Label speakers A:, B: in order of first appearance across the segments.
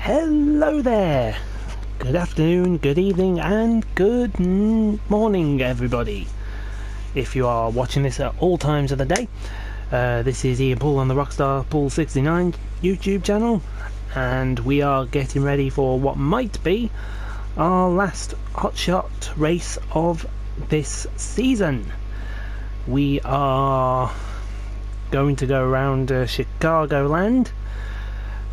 A: Hello there, good afternoon, good evening and good morning everybody. If you are watching this at all times of the day, this is Ian Paul on the Rockstar Paul 69 YouTube channel, and we are getting ready for what might be our last hotshot race of this season. We are going to go around Chicagoland,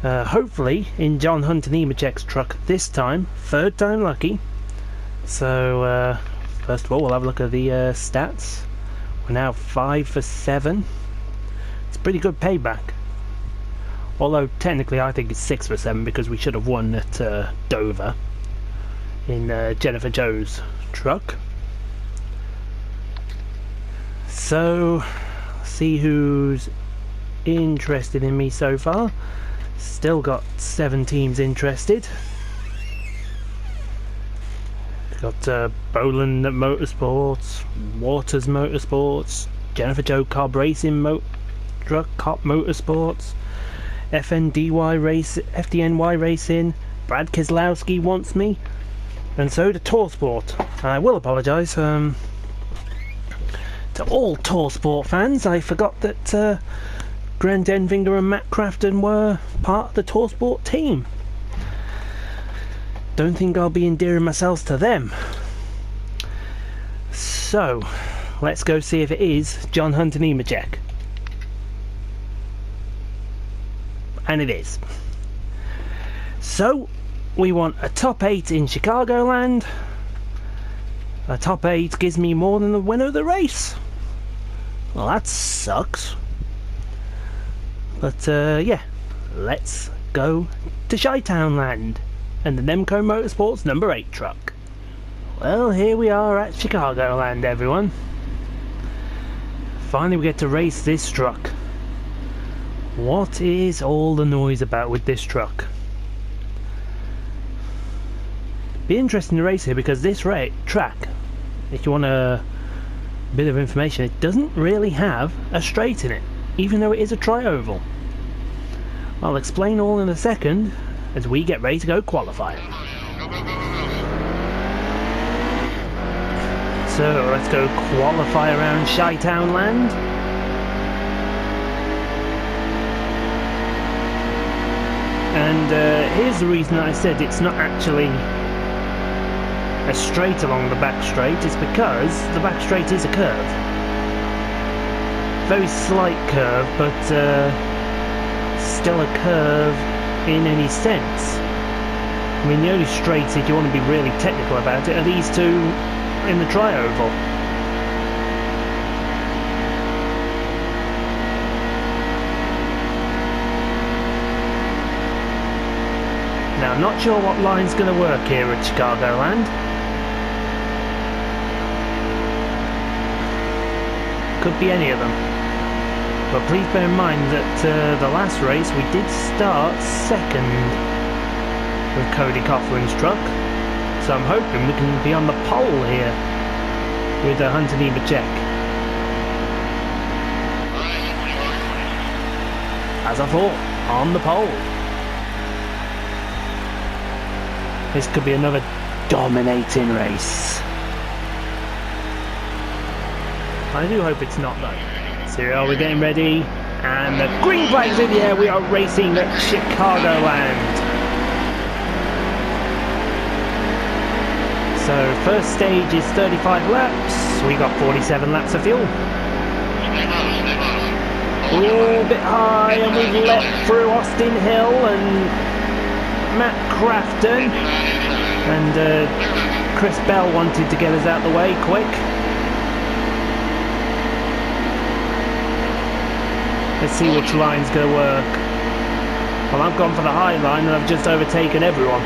A: hopefully in John Hunter Nemechek's truck this time, third time lucky. So first of all we'll have a look at the stats. We're now 5 for 7. It's pretty good payback, although technically I think it's 6 for 7 because we should have won at Dover in Jennifer Joe's truck. So see who's interested in me so far. Still got 7 teams interested. Got Boland Motorsports, Waters Motorsports, Jennifer Joe Cobb Racing Truck Cop Motorsports, FDNY Racing, Brad Keselowski wants me, and so to Torsport. I will apologise to all Torsport fans. I forgot that Grant Enfinger and Matt Crafton were part of the Torsport team. Don't think I'll be endearing myself to them. So let's go see if it is John Hunter Nemechek. And it is. So we want a top 8 in Chicagoland. A top 8 gives me more than the winner of the race. Well, that sucks. But yeah, let's go to Chi-Townland and the NEMCO Motorsports number 8 truck. Well, here we are at Chicagoland, everyone. Finally we get to race this truck. What is all the noise about with this truck? Be interesting to race here because this track, if you want a bit of information, it doesn't really have a straight in it, even though it is a tri-oval. I'll explain all in a second as we get ready to go qualify. So let's go qualify around Chi-Townland. And here's the reason I said it's not actually a straight along the back straight. It's because the back straight is a curve. Very slight curve, but still a curve in any sense. I mean, the only straights, if you want to be really technical about it, are these two in the tri-oval. Now, I'm not sure what line's going to work here at Chicagoland. Could be any of them. But please bear in mind that the last race we did start second with Cody Coughlin's truck, so I'm hoping we can be on the pole here with Hunter Nemechek. As I thought, on the pole. This could be another dominating race. I do hope it's not though. So here we're getting ready, and the green flag's in the air. We are racing at Chicagoland. So first stage is 35 laps. We got 47 laps of fuel. We're a bit high, and we've let through Austin Hill and Matt Crafton, and Chris Bell wanted to get us out the way quick. Let's see which line's going to work. Well, I've gone for the high line and I've just overtaken everyone.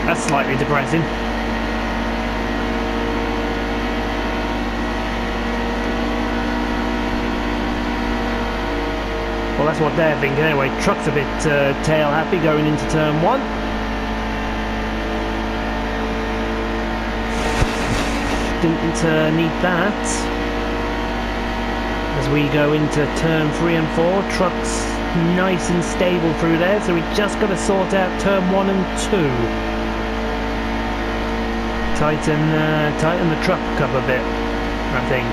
A: That's slightly depressing. Well, that's what they're thinking anyway. Truck's a bit tail happy going into turn 1. Didn't need that. As we go into turn 3 and 4, trucks nice and stable through there, so we just got to sort out turn 1 and 2. Tighten the truck up a bit, I think.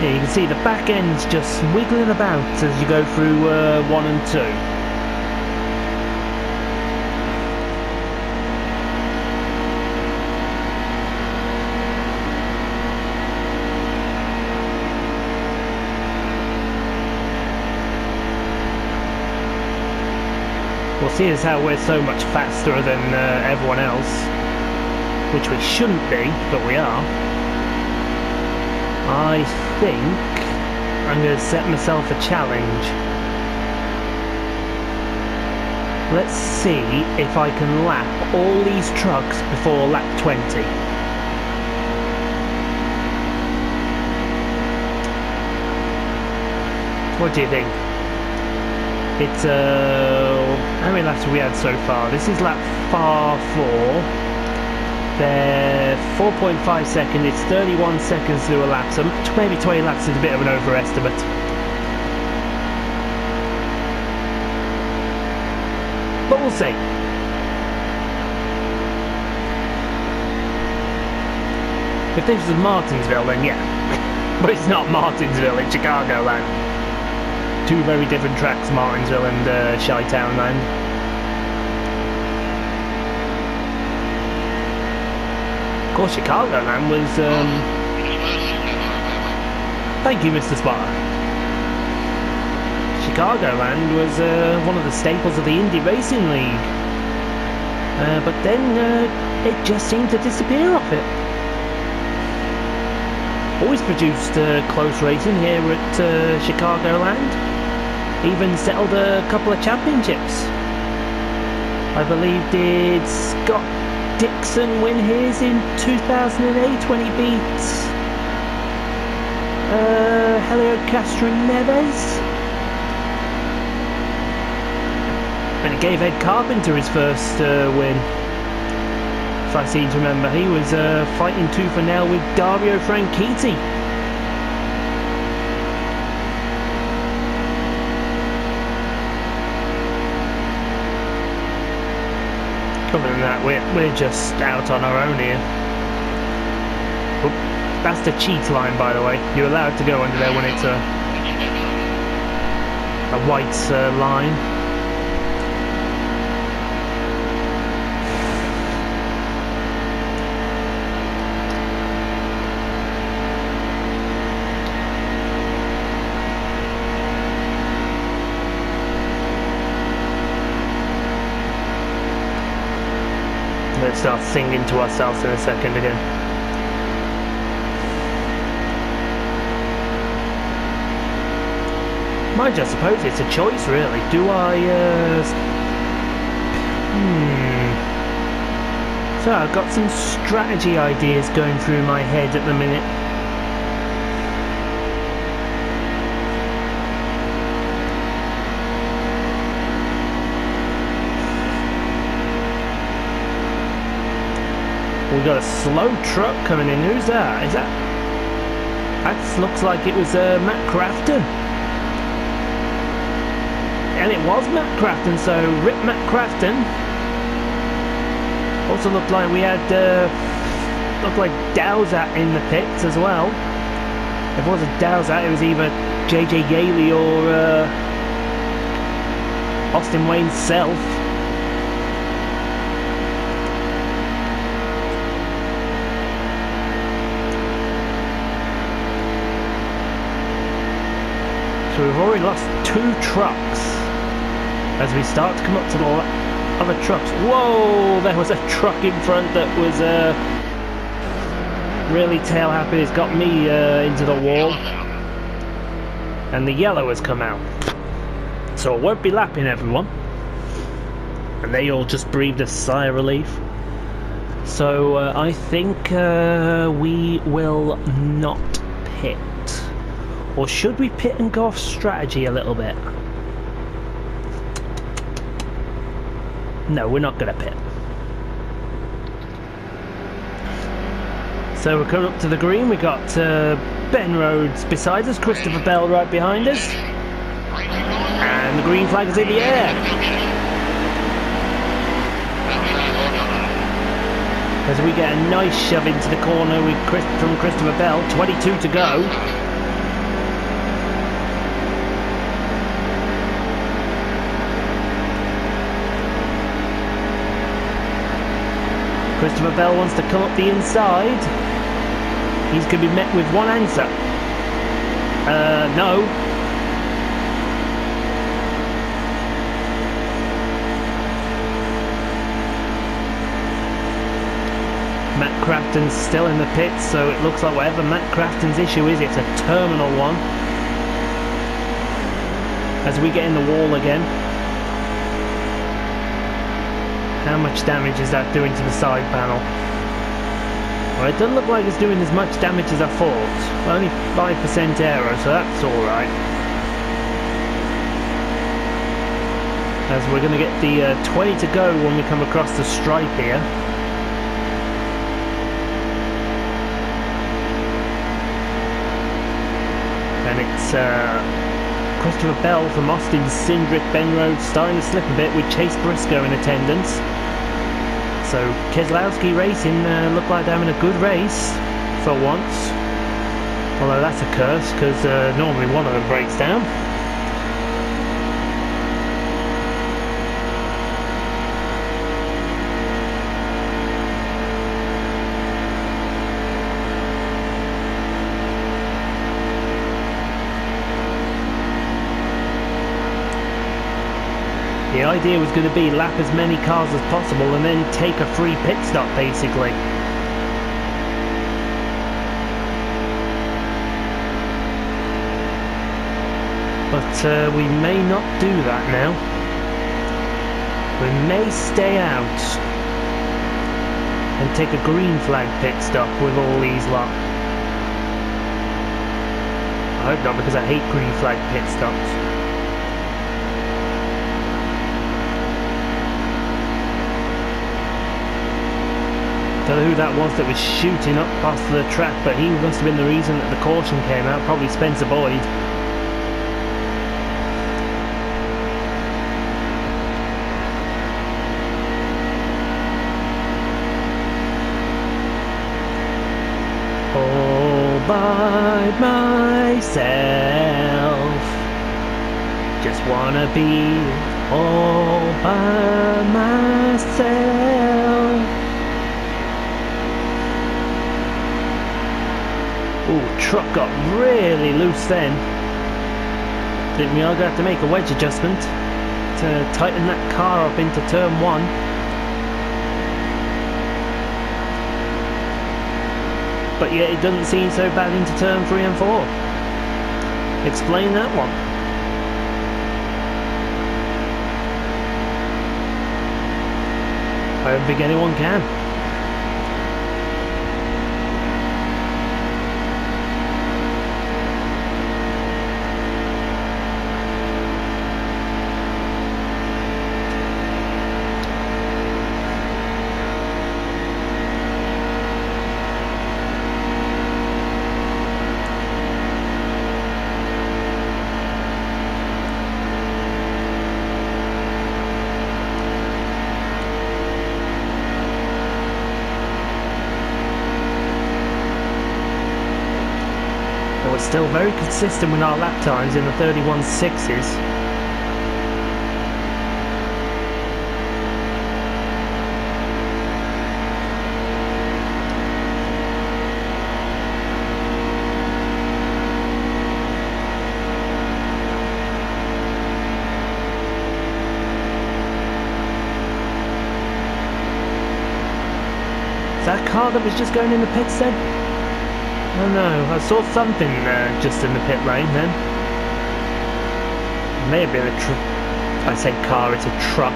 A: Yeah, you can see the back end's just wiggling about as you go through 1 and 2. Well, seeing as how we're so much faster than everyone else, which we shouldn't be, but we are, I think I'm going to set myself a challenge. Let's see if I can lap all these trucks before lap 20. What do you think? It's how many laps have we had so far? This is lap 4. They're 4.5 seconds. It's 31 seconds to do a lap, so maybe 20 laps is a bit of an overestimate. But we'll see. If this was Martinsville, then yeah. But it's not Martinsville, it's Chicagoland. Two very different tracks, Martinsville and Chi-Town Land. Of course, Chicagoland was... Thank you, Mr. Spotter. Chicagoland was one of the staples of the Indy Racing League. But then it just seemed to disappear off it. Always produced close racing here at Chicagoland. Even settled a couple of championships. I believe did Scott Dixon win his in 2008 when he beat Helio Castro Neves? And it gave Ed Carpenter his first win. If I seem to remember, he was fighting tooth and nail with Dario Franchitti. Other than that, we're just out on our own here. Oh, that's the cheat line, by the way. You're allowed to go under there when it's a white line. Let's start singing to ourselves in a second again. I just suppose it's a choice, really. Do I, So I've got some strategy ideas going through my head at the minute. We've got a slow truck coming in. Who's that? Is that... That looks like it was Matt Crafton. And it was Matt Crafton, so rip Matt Crafton. Also looked like we had looked like Dowsat in the pits as well. If it wasn't Dowsat, it was either JJ Gailey or Austin Wayne's self. So we've already lost 2 trucks as we start to come up to the other trucks. Whoa! There was a truck in front that was really tail happy. It's got me into the wall. And the yellow has come out. So I won't be lapping everyone. And they all just breathed a sigh of relief. So I think we will not pit. Or should we pit and go off strategy a little bit? No, we're not going to pit. So we're coming up to the green. We got Ben Rhodes beside us, Christopher Bell right behind us, and the green flag is in the air. As we get a nice shove into the corner with from Christopher Bell, 22 to go. Christopher Bell wants to come up the inside. He's going to be met with one answer. No. Matt Crafton's still in the pits, so it looks like whatever Matt Crafton's issue is, it's a terminal one. As we get in the wall again. How much damage is that doing to the side panel? Well, it doesn't look like it's doing as much damage as I thought. Only 5% error, so that's alright. As we're going to get the 20 to go when we come across the stripe here. And it's Christopher Bell from Austin Cindric, Ben Rhodes starting to slip a bit with Chase Briscoe in attendance. So Keselowski Racing look like they're having a good race for once. Although that's a curse because normally one of them breaks down. The idea was going to be lap as many cars as possible and then take a free pit stop basically. But we may not do that now. We may stay out and take a green flag pit stop with all these lot. I hope not, because I hate green flag pit stops. Don't know who that was that was shooting up past the track, but he must have been the reason that the caution came out, probably Spencer Boyd. All by myself, just wanna be all by myself. Ooh, truck got really loose then. Didn't we all have to make a wedge adjustment to tighten that car up into turn 1. But yet it doesn't seem so bad into turn 3 and 4. Explain that one. I don't think anyone can. It's still very consistent with our lap times in the 31.6s. Is that car that was just going in the pits then? Oh no, I saw something just in the pit lane then. It may have been a I say car, it's a truck.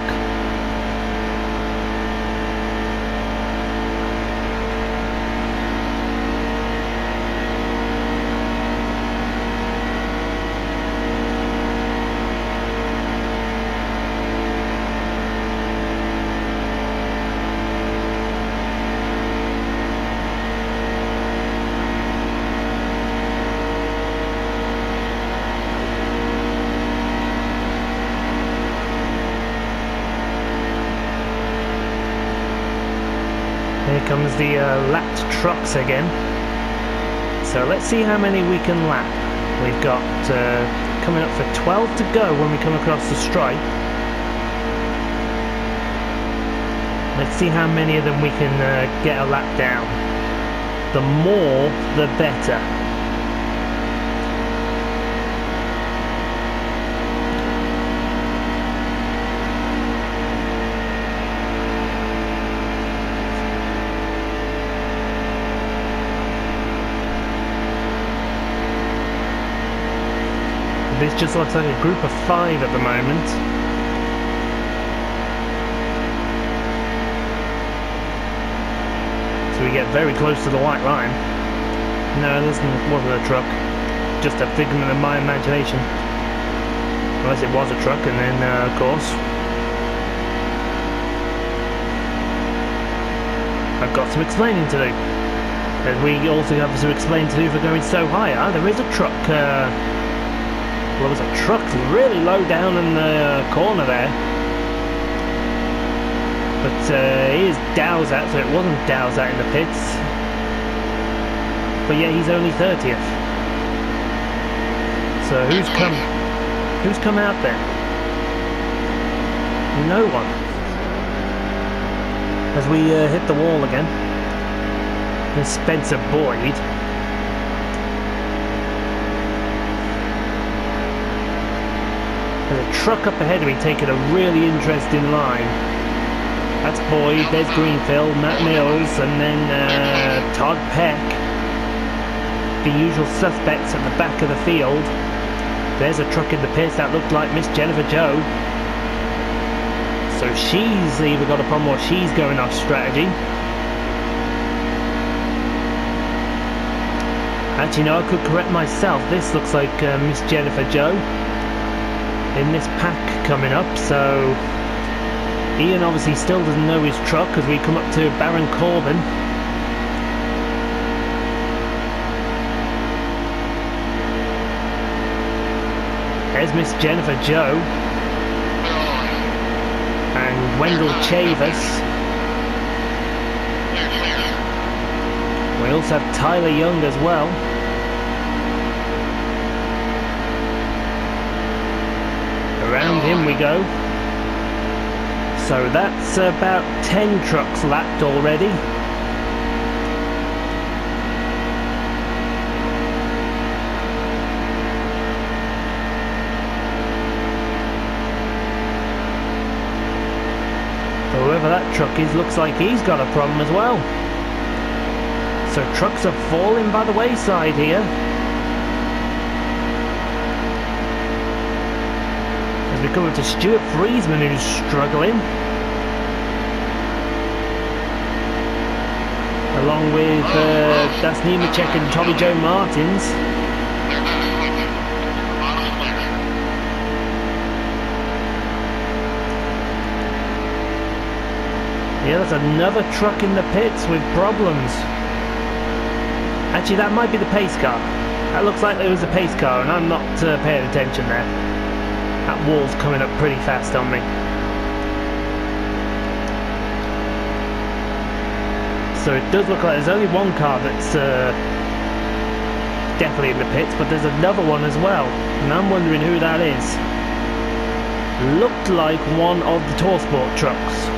A: comes the lapped trucks again. So let's see how many we can lap. We've got coming up for 12 to go when we come across the stripe. Let's see how many of them we can get a lap down. The more, the better. This just looks like a group of 5 at the moment. So we get very close to the white line. No, this wasn't a truck. Just a figment of my imagination. Unless it was a truck, and then, of course, I've got some explaining to do. And we also have some explaining to do for going so high. There is a truck. Well, there was a truck really low down in the corner there. But he is Dowsat, so it wasn't Dowsat in the pits. But yeah, he's only 30th. So who's come out there? No one. As we hit the wall again. There's Spencer Boyd. There's a truck up ahead of me taking a really interesting line. That's Boyd, there's Greenfield, Matt Mills, and then Todd Peck. The usual suspects at the back of the field. There's a truck in the pits that looked like Miss Jennifer Joe. So she's either got a problem or she's going off strategy. Actually, no, I could correct myself. This looks like Miss Jennifer Joe in this pack coming up. So Ian obviously still doesn't know his truck as we come up to Baron Corbin. There's Miss Jennifer Joe and Wendell Chavis. We also have Tyler Young as well. Around him we go. So that's about 10 trucks lapped already. Whoever that truck is looks like he's got a problem as well. So trucks are falling by the wayside here. As we come up to Stuart Friesman, who's struggling. Along with that's Nemechek and Tommy Joe Martins. Yeah, there's another truck in the pits with problems. Actually, that might be the pace car. That looks like there was a pace car, and I'm not paying attention there. That wall's coming up pretty fast on me. So it does look like there's only one car that's definitely in the pits, but there's another one as well, and I'm wondering who that is. Looked like one of the Torsport trucks.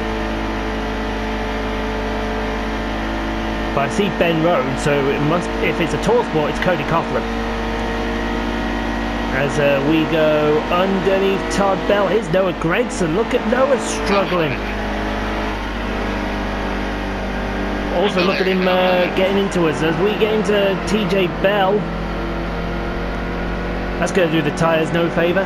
A: But I see Ben Road, so it must, if it's a Torsport, it's Cody Coughlin. As we go underneath Todd Bell, here's Noah Gregson. Look at Noah struggling. Also look at him getting into us as we get into TJ Bell. That's going to do the tyres no favour.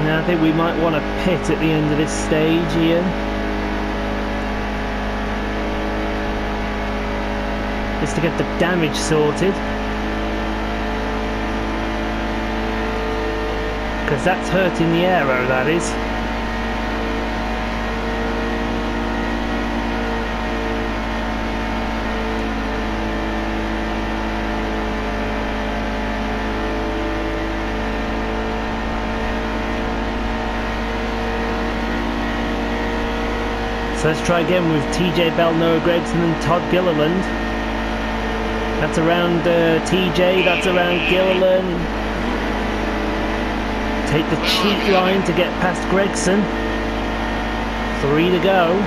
A: Now I think we might want to pit at the end of this stage here. Just to get the damage sorted. Because that's hurting the aero, that is. So let's try again with TJ Bell, Noah Gregson and Todd Gilliland. That's around TJ, that's around Gilliland. Take the cheat line to get past Gregson. 3 to go.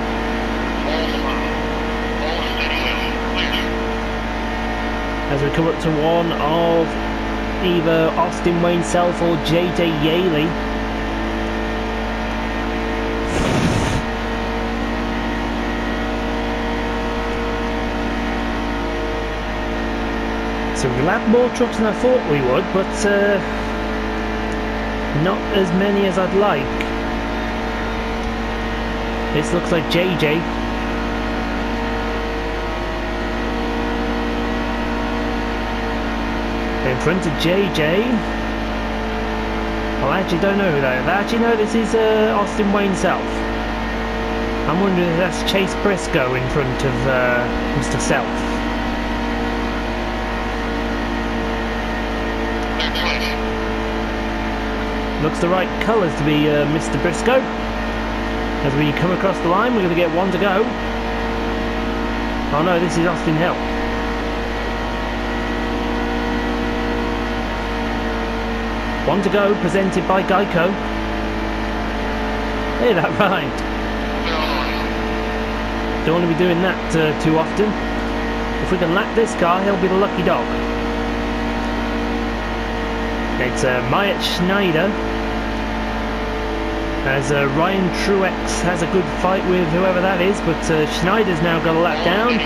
A: As we come up to one of either Austin Wayne Self or JJ Yaley. So we'll have more trucks than I thought we would, but not as many as I'd like. This looks like JJ. In front of JJ. Well, I actually don't know who that is. I actually know this is Austin Wayne Self. I'm wondering if that's Chase Briscoe in front of Mr. Self. Looks the right colours to be Mr. Briscoe. As we come across the line, we're going to get 1 to go. Oh no, this is Austin Hill. One to go, presented by Geico. Hey, that rhymed. Don't want to be doing that too often. If we can lap this car, he'll be the lucky dog. It's Myatt Schneider. As Ryan Truex has a good fight with whoever that is, but Schneider's now got a lap down.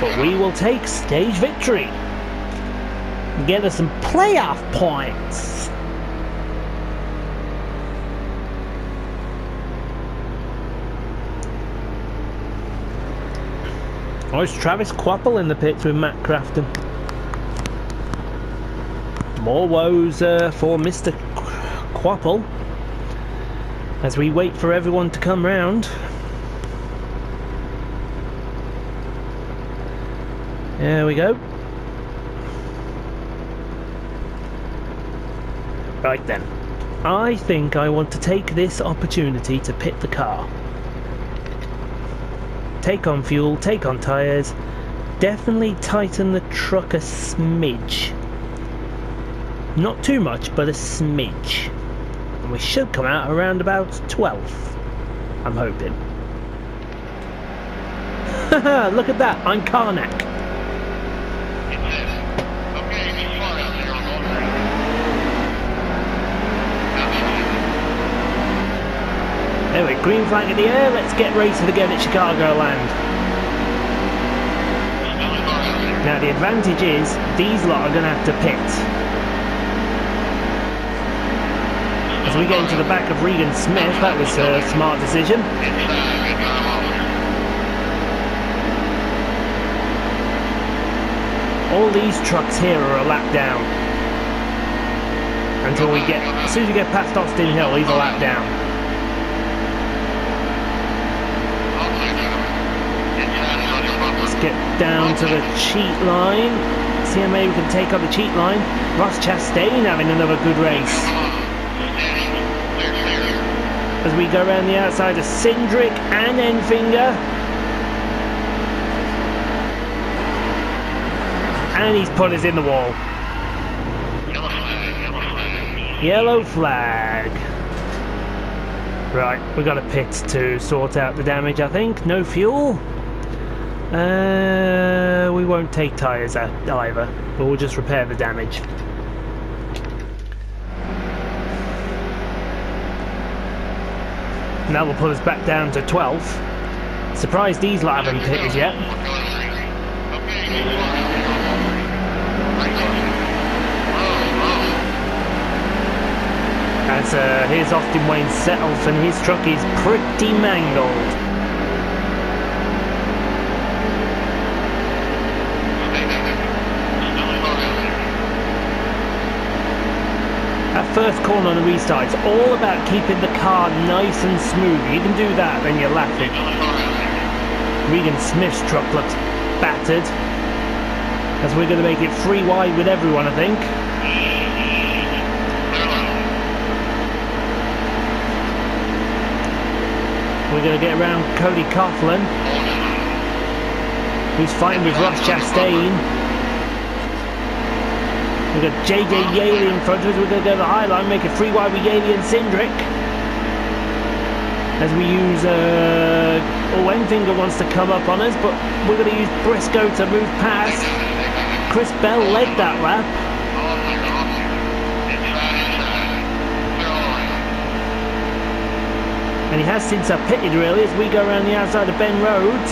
A: But we will take stage victory. Get us some playoff points. Oh, it's Travis Quapple in the pits with Matt Crafton. More woes for Mr. Quapple as we wait for everyone to come round. There we go. Right then, I think I want to take this opportunity to pit the car. Take on fuel, take on tyres, definitely tighten the truck a smidge. Not too much, but a smidge. And we should come out around about 12th, I'm hoping. Haha, look at that, I'm Karnak. Anyway, green flag in the air, let's get racing again at Chicagoland. Now the advantage is, these lot are going to have to pit. As we get into the back of Regan Smith, that was a smart decision. All these trucks here are a lap down. Until we get, as soon as we get past Austin Hill, he's a lap down. Let's get down to the cheat line. See how maybe we can take on the cheat line. Ross Chastain having another good race. As we go around the outside of Cindric and Enfinger. And he's put us in the wall. Yellow flag. Right, we've got a pit to sort out the damage, I think. No fuel. We won't take tyres either, but we'll just repair the damage. And that will put us back down to 12th. Surprised these lot haven't pitted yet. As here's Austin Wayne Self, and his truck is pretty mangled. That first corner on the restart, it's all about keeping the car nice and smooth. You can do that, then you're laughing. Regan Smith's truck looks battered, as we're going to make it 3 wide with everyone, I think. We're going to get around Cody Coughlin, who's fighting with Ross Chastain. We've got JJ Yaley in front of us. We're going to go to the high line, make it 3 wide with Yaley and Cindric. As we use, Enfinger wants to come up on us, but we're going to use Briscoe to move past. Chris Bell led that lap. And he has since pitted really as we go around the outside of Ben Rhodes.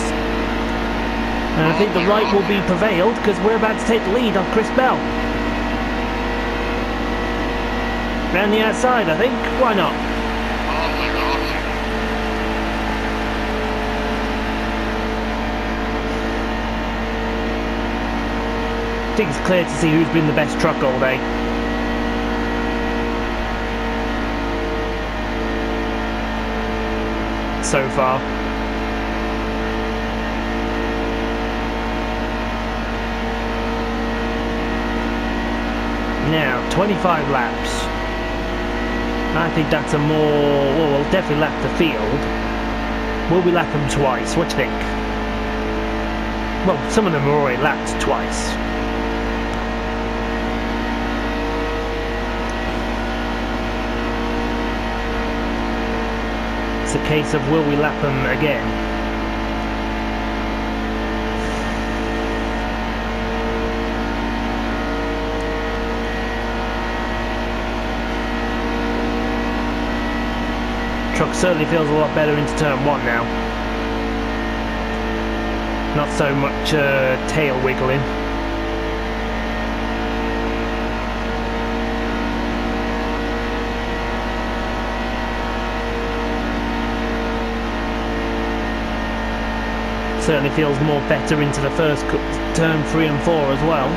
A: And I think the right will be prevailed because we're about to take the lead on Chris Bell. Round the outside, I think. Why not? I think it's clear to see who's been the best truck all day. So far. Now, 25 laps. I think that's a more... well, we'll definitely lap the field. Will we lap them twice? What do you think? Well, some of them are already lapped twice. It's a case of will we lap them again? Truck certainly feels a lot better into turn 1 now. Not so much tail wiggling. Certainly feels more better into the first turn 3 and 4 as well.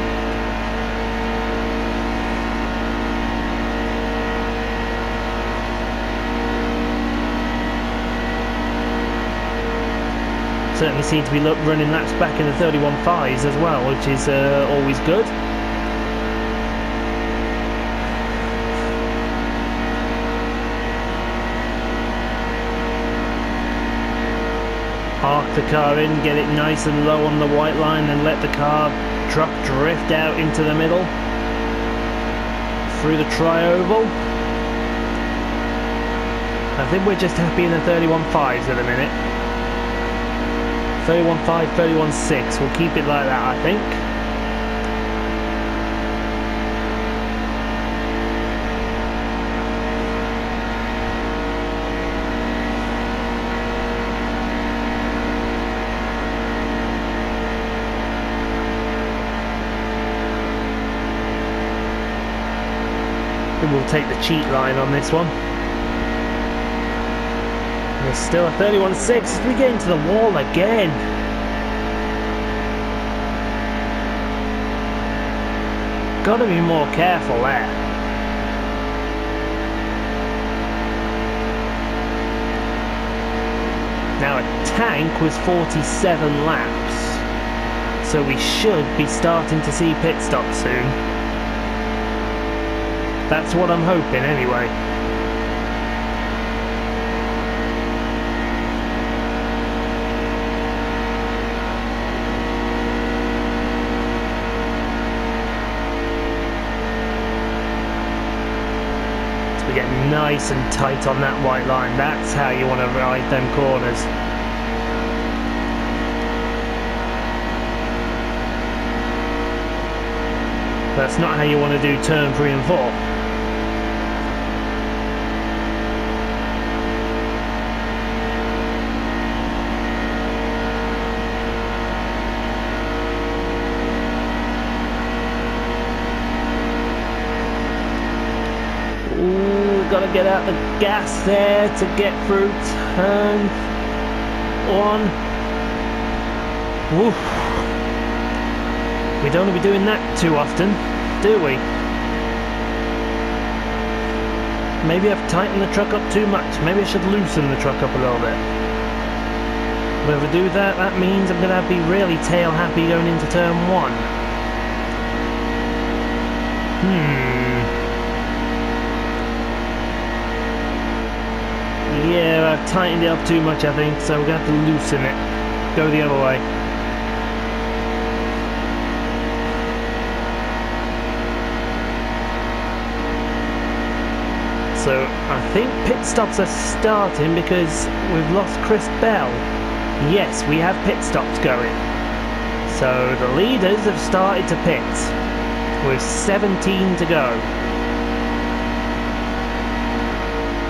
A: Certainly seem to be running laps back in the 31.5s as well, which is always good. Park the car in, get it nice and low on the white line, and let the truck drift out into the middle through the tri-oval. I think we're just happy in the 31.5s at the minute. 31.5, 31.6, we'll keep it like that, I think. And we'll take the cheat line on this one. There's still a 31.6 as we get into the wall again. Gotta be more careful there. Now a tank was 47 laps, so we should be starting to see pit stops soon. That's what I'm hoping anyway. Get nice and tight on that white line. That's how you want to ride them corners. That's not how you want to do turn 3 and 4. Gotta get out the gas there to get through turn 1. Woof. We don't want to be doing that too often, do we? Maybe I've tightened the truck up too much. Maybe I should loosen the truck up a little bit. But if I do that, that means I'm going to be really tail happy going into turn 1. Yeah, I've tightened it up too much, I think, so we're going to have to loosen it. Go the other way. So I think pit stops are starting because we've lost Chris Bell. Yes, we have pit stops going. So the leaders have started to pit with 17 to go.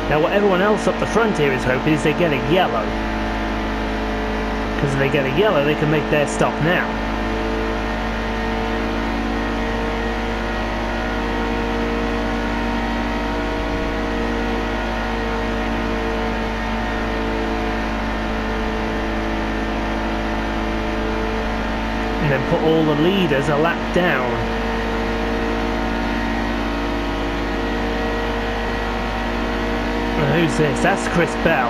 A: Now what everyone else up the front here is hoping is they get a yellow. Because if they get a yellow, they can make their stop now. And then put all the leaders a lap down. And who's this? That's Chris Bell.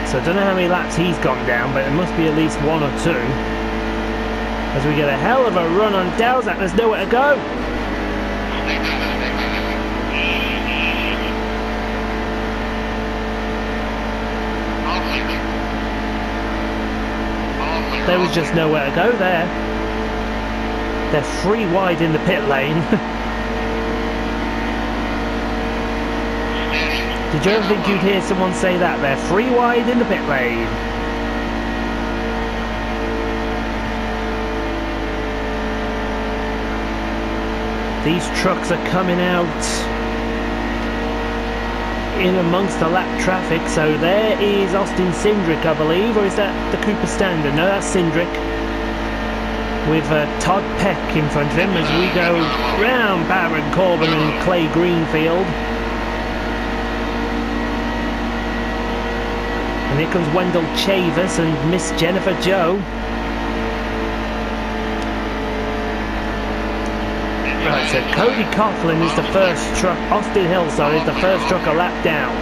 A: So I don't know how many laps he's gone down, but it must be at least 1 or 2. As we get a hell of a run on Dowsat, there's nowhere to go. There was just nowhere to go there. They're 3 wide in the pit lane. Did you ever think you'd hear someone say that? They're 3 wide in the pit lane. These trucks are coming out in amongst the lap traffic, so there is Austin Cindric, I believe, or is that the Cooper Standard? No, that's Cindric, with Todd Peck in front of him as we go round Baron Corbin and Clay Greenfield. And here comes Wendell Chavis and Miss Jennifer Joe. Right, so Cody Coughlin is the first truck, Austin Hill, sorry, is the first truck a lap down.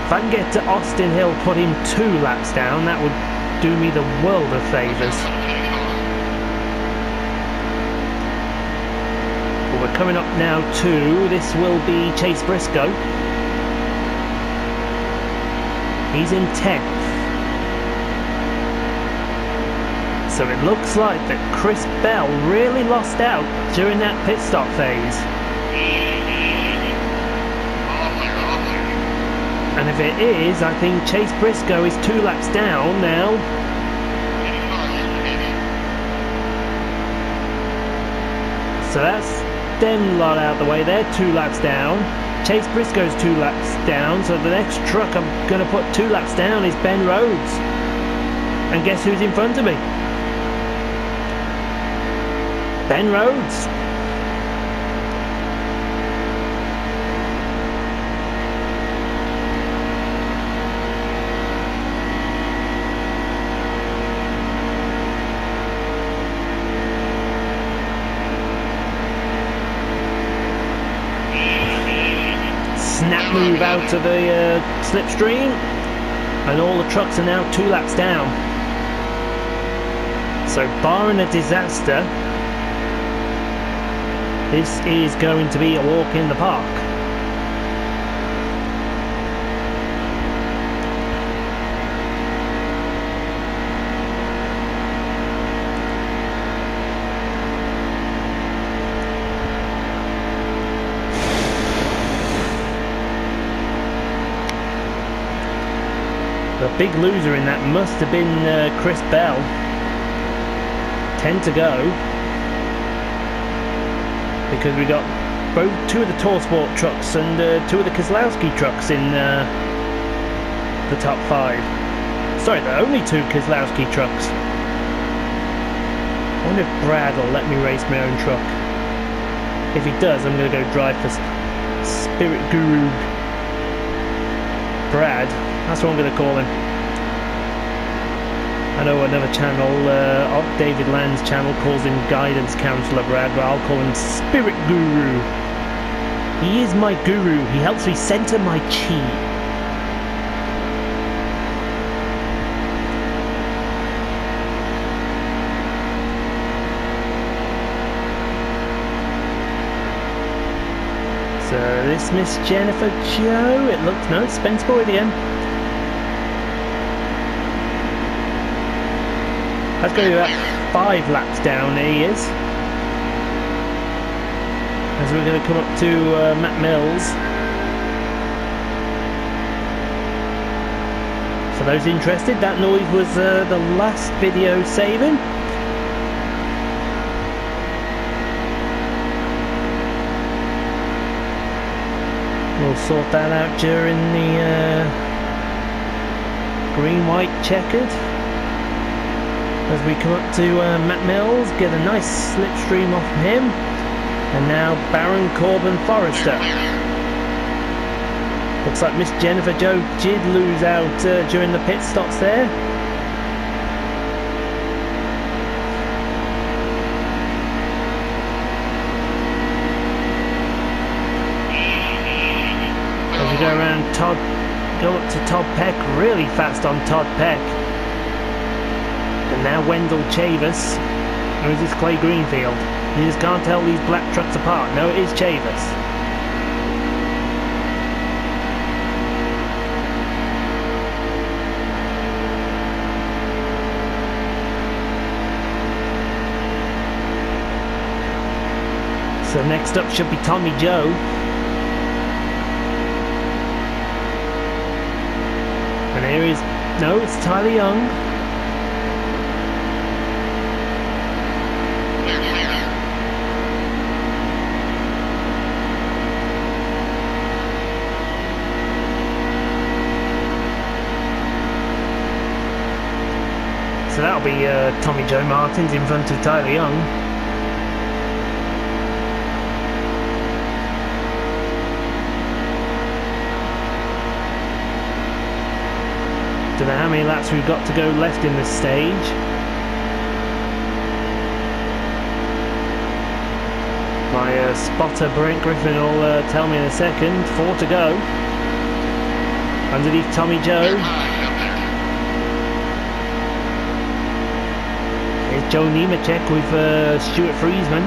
A: If I can get to Austin Hill, put him 2 laps down, that would do me the world of favours. But we're coming up now to, this will be Chase Briscoe. He's in 10th. So it looks like that Chris Bell really lost out during that pit stop phase. And if it is, I think Chase Briscoe is 2 laps down now. So that's them lot out the way. They're 2 laps down. Chase Briscoe's 2 laps down. So the next truck I'm going to put 2 laps down is Ben Rhodes. And guess who's in front of me? Ben Rhodes. Snap move out of the slipstream, and all the trucks are now 2 laps down. So barring a disaster, this is going to be a walk in the park. The big loser in that must have been Chris Bell. 10 to go. Because we got both 2 of the Torsport trucks and 2 of the Keselowski trucks in the top 5. Sorry, there are only 2 Keselowski trucks. I wonder if Brad will let me race my own truck. If he does, I'm going to go drive for Spirit Guru Brad. That's what I'm going to call him. I know another channel, David Land's channel, calls him Guidance Counselor Brad, but I'll call him Spirit Guru. He is my guru. He helps me center my chi. So This Miss Jennifer Joe, it looks, no, it's Spencer Boyd again. That's going to be about 5 laps down, he is. As we're going to come up to Matt Mills. For those interested, that noise was the last video saving. We'll sort that out during the green-white checkered. As we come up to Matt Mills, get a nice slipstream off him. And now Baron Corbin Forrester. Looks like Miss Jennifer Joe did lose out during the pit stops there. As we go around Todd, go up to Todd Peck, really fast on Todd Peck. And now Wendell Chavis. Or is this Clay Greenfield? You just can't tell these black trucks apart. No, it is Chavis. So next up should be Tommy Joe. And here is, no, it's Tyler Young. So that'll be Tommy Joe Martins in front of Tyler Young. Don't know how many laps we've got to go left in this stage. My spotter Brent Griffin will tell me in a second. 4 to go. Underneath Tommy Joe. Here's John Nemechek with Stuart Friesman.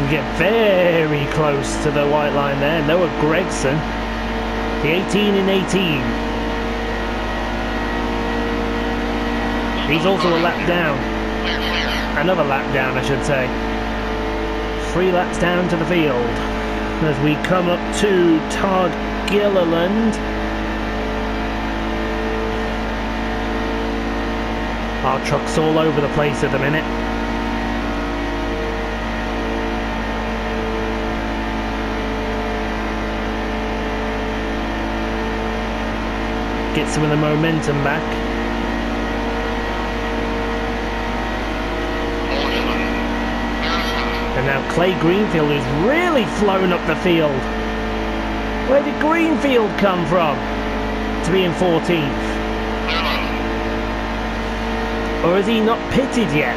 A: We get very close to the white line there. Noah Gregson, the 18 in 18. He's also a lap down. Another lap down, I should say. 3 laps down to the field. As we come up to Todd Gilliland. Our truck's all over the place at the minute. Get some of the momentum back. And now Clay Greenfield has really flown up the field. Where did Greenfield come from to be in 14th? Or is he not pitted yet?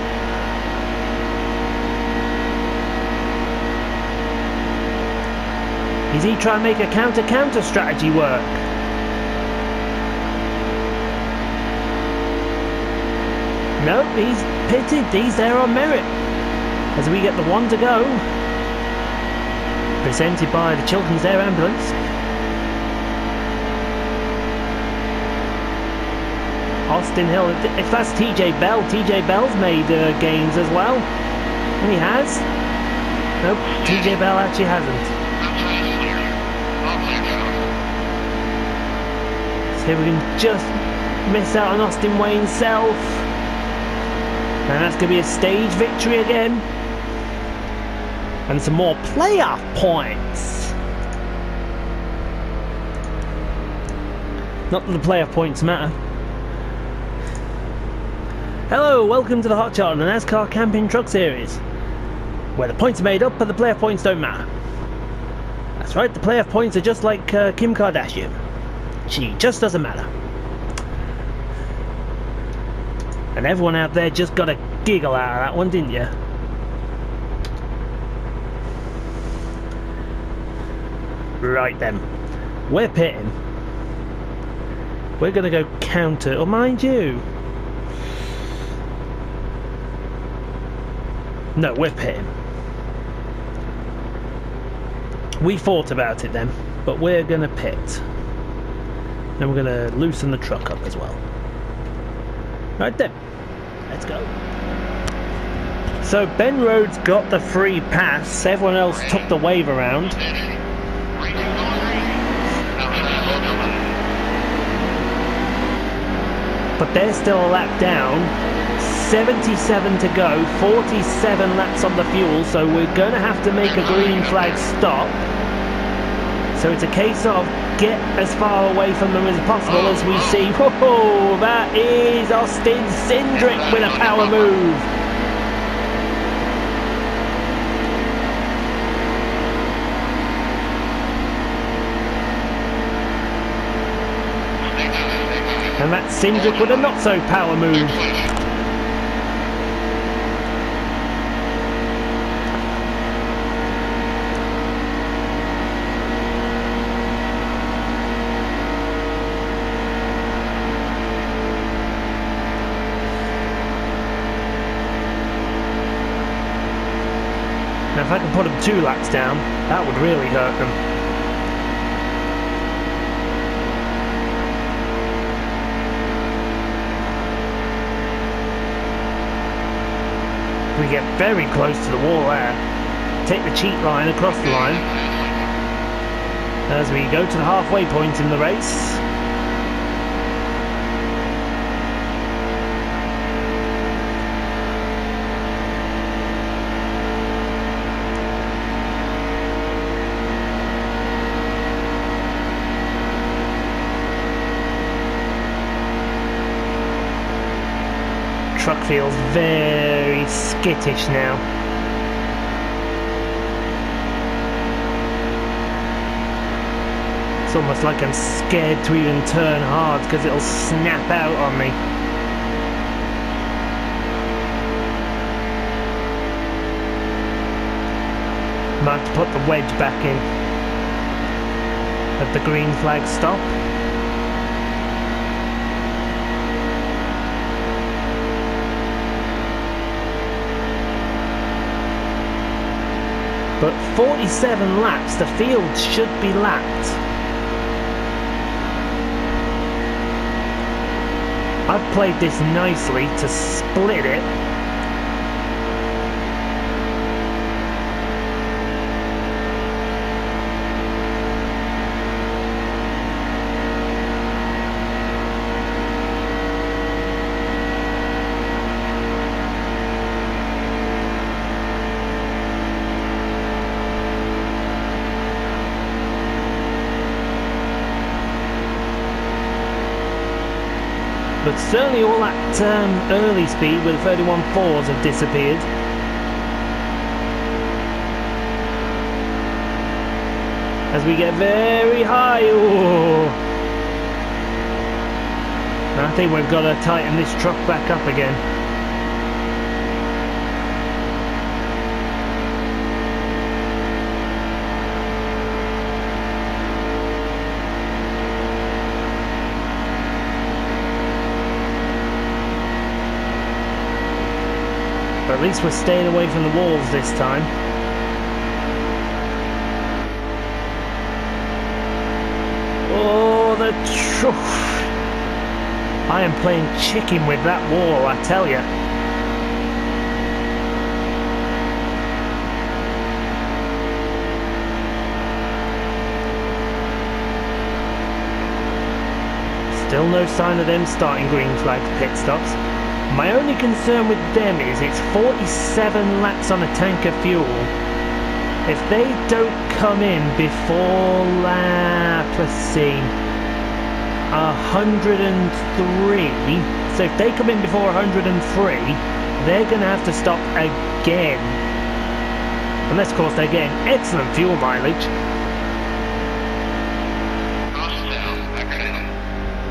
A: Is he trying to make a counter strategy work? No, he's pitted. He's there on merit. As we get the 1 to go. Presented by the Children's Air Ambulance. Austin Hill. If that's TJ Bell, TJ Bell's made gains as well. And he has. Nope, TJ Bell actually hasn't. So we can just miss out on Austin Wayne's self. And that's going to be a stage victory again. And some more playoff points. Not that the playoff points matter. Hello, welcome to the Hot Shot on the NASCAR Camping Truck Series, where the points are made up but the playoff points don't matter. That's right, the playoff points are just like Kim Kardashian. She just doesn't matter. And everyone out there just got a giggle out of that one, didn't you? Right then, we're pitting. We're going to go counter. Or mind you... No, we're pitting. We thought about it then, but we're going to pit. Then we're going to loosen the truck up as well. Right then, let's go. So Ben Rhodes got the free pass, everyone else took the wave around. But they're still a lap down. 77 to go, 47 laps on the fuel, so we're going to have to make a green flag stop. So it's a case of get as far away from them as possible as we see. Whoa, that is Austin Cindric with a power move. And that's Cindric with a not so power move. Now if I can put them 2 laps down, that would really hurt them. We get very close to the wall there. Take the cheat line across the line. As we go to the halfway point in the race. Truck feels very skittish now. It's almost like I'm scared to even turn hard because it'll snap out on me. Might have to put the wedge back in at the green flag stop. But 47 laps, the field should be lapped. I've played this nicely to split it. But certainly all that early speed with 31.4s have disappeared. As we get very high. Ooh. I think we've got to tighten this truck back up again. At least we're staying away from the walls this time. Oh, the truth. I am playing chicken with that wall, I tell you. Still no sign of them starting green flag pit stops. My only concern with them is it's 47 laps on a tank of fuel. If they don't come in before lap, let's see, 103, so if they come in before 103, they're going to have to stop again. Unless, of course, they're getting excellent fuel mileage.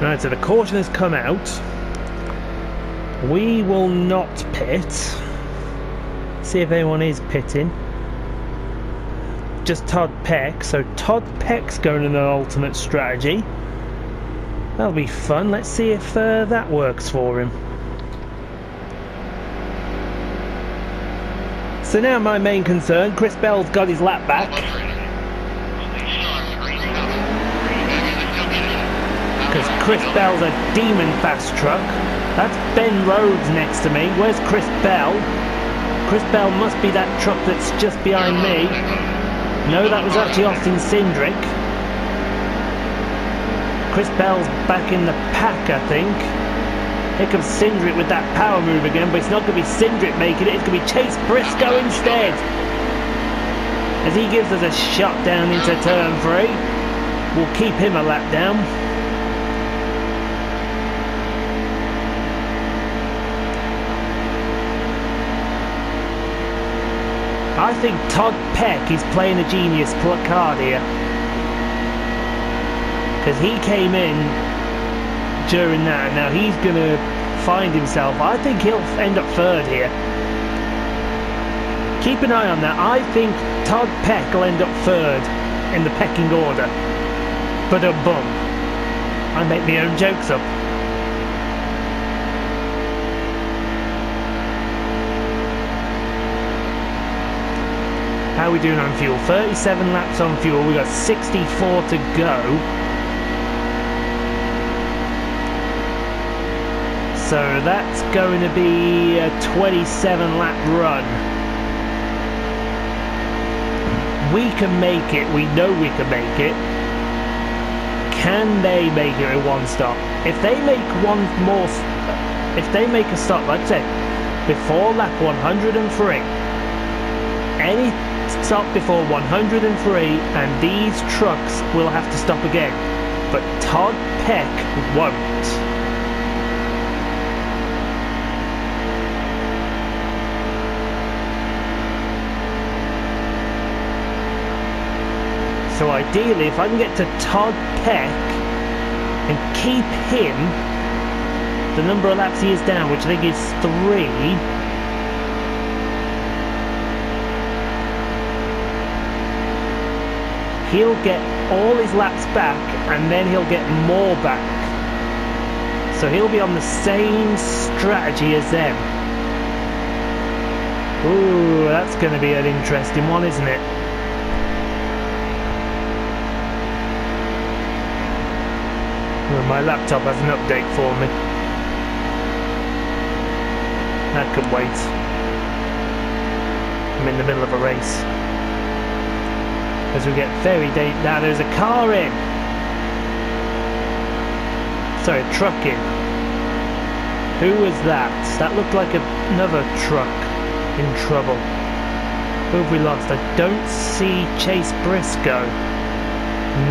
A: Right, so the caution has come out. We will not pit. See if anyone is pitting. Just Todd Peck. So Todd Peck's going in an alternate strategy. That'll be fun. Let's see if that works for him. So now my main concern, Chris Bell's got his lap back. Because Chris Bell's a demon fast truck. That's Ben Rhodes next to me. Where's Chris Bell? Chris Bell must be that truck that's just behind me. No, that was actually Austin Cindric. Chris Bell's back in the pack, I think. Here comes Cindric with that power move again, but it's not going to be Cindric making it, it's going to be Chase Briscoe instead. As he gives us a shot down into turn 3. We'll keep him a lap down. I think Todd Peck is playing a genius card here. Because he came in during that. Now he's going to find himself. I think he'll end up 3rd here. Keep an eye on that. I think Todd Peck will end up 3rd in the pecking order. But a bum. I make my own jokes up. How are we doing on fuel? 37 laps on fuel. We've got 64 to go. So that's going to be a 27 lap run. We can make it. We know we can make it. Can they make it in one stop? If they make one more, if they make a stop, like I said, before lap 103, any stop before 103, and these trucks will have to stop again. But Todd Peck won't. So ideally, if I can get to Todd Peck and keep him the number of laps he is down, which I think is 3, he'll get all his laps back and then he'll get more back. So he'll be on the same strategy as them. Ooh, that's going to be an interesting one, isn't it? Well, my laptop has an update for me. That can wait. I'm in the middle of a race. As we get very late. Now there's a car in. Sorry, a truck in. Who was that? That looked like another truck in trouble. Who have we lost? I don't see Chase Briscoe.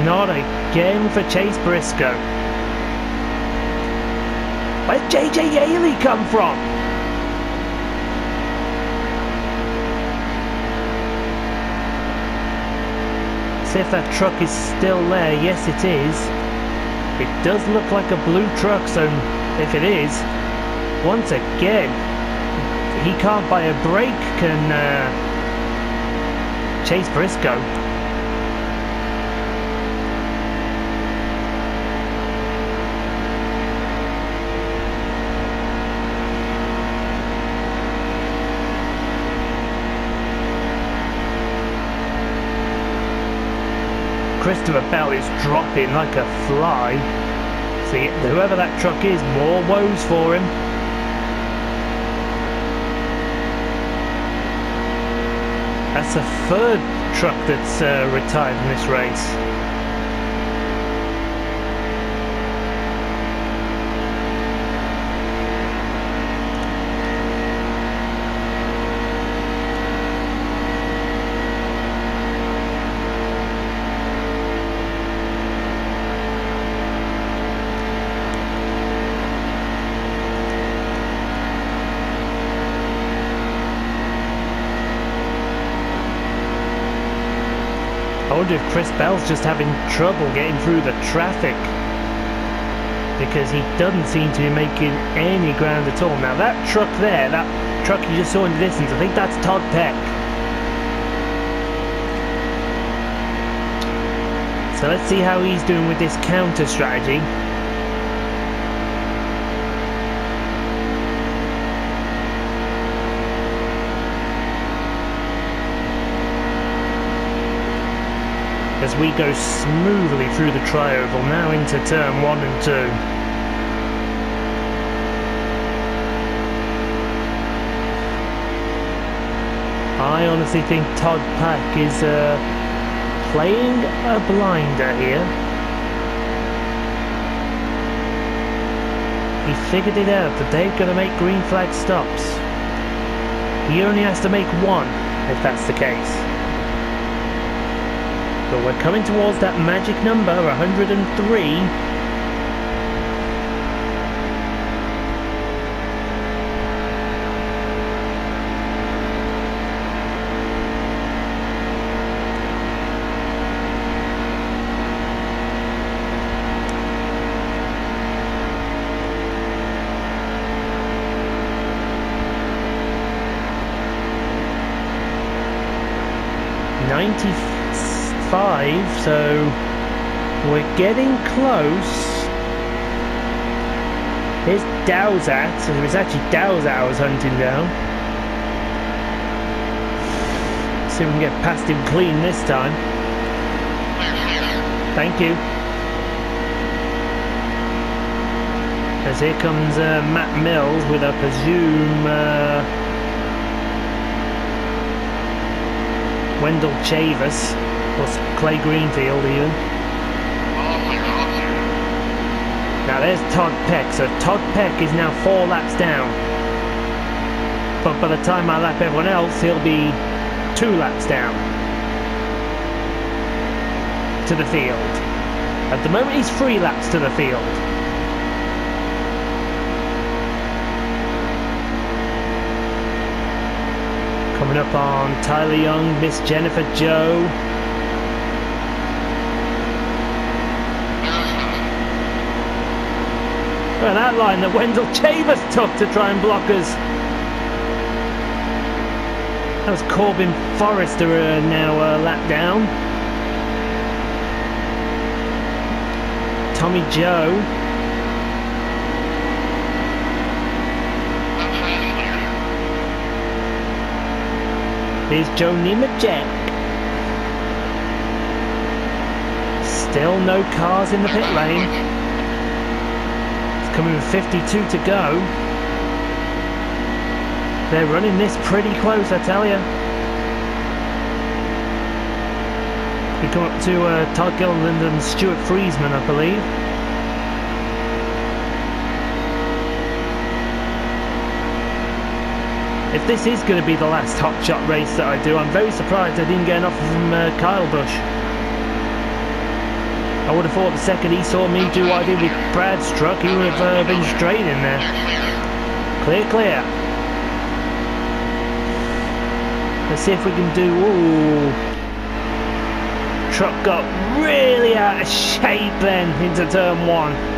A: Not again for Chase Briscoe. Where's JJ Yaley come from? See if that truck is still there. Yes, it is. It does look like a blue truck, so if it is, once again, he can't buy a break, can Chase Briscoe. Christopher Bell is dropping like a fly. See, whoever that truck is, more woes for him. That's the 3rd truck that's retired in this race. I wonder if Chris Bell's just having trouble getting through the traffic, because he doesn't seem to be making any ground at all. Now that truck there, that truck you just saw in the distance, I think that's Todd Peck. So let's see how he's doing with this counter strategy. as we go smoothly through the tri-oval, now into turn 1 and 2. I honestly think Todd Pack is playing a blinder here. He figured it out that they're going to make green flag stops. He only has to make one, if that's the case. But we're coming towards that magic number, 103. So we're getting close. Here's Dowsat, so it was actually Dowsat I was hunting down. See if we can get past him clean this time. Thank you. As here comes Matt Mills with, I presume, Wendell Chavis. Or Clay Greenfield even. Now there's Todd Peck, so Todd Peck is now 4 laps down. But by the time I lap everyone else, he'll be 2 laps down to the field. At the moment he's 3 laps to the field. Coming up on Tyler Young, Miss Jennifer Joe. And that line that Wendell Chavis took to try and block us. That was Corbin Forrester now lap down. Tommy Joe. Here's John Nemechek. Still no cars in the pit lane. Coming with 52 to go. They're running this pretty close, I tell you. We come up to Todd Gilliland and Stuart Friesman, I believe. If this is going to be the last Hot Shot race that I do, I'm very surprised I didn't get an offer from Kyle Busch. I would have thought the second he saw me do what I did with Brad's truck, he would have been straight in there. Clear, clear. Let's see if we can do... Ooh. Truck got really out of shape then into turn 1.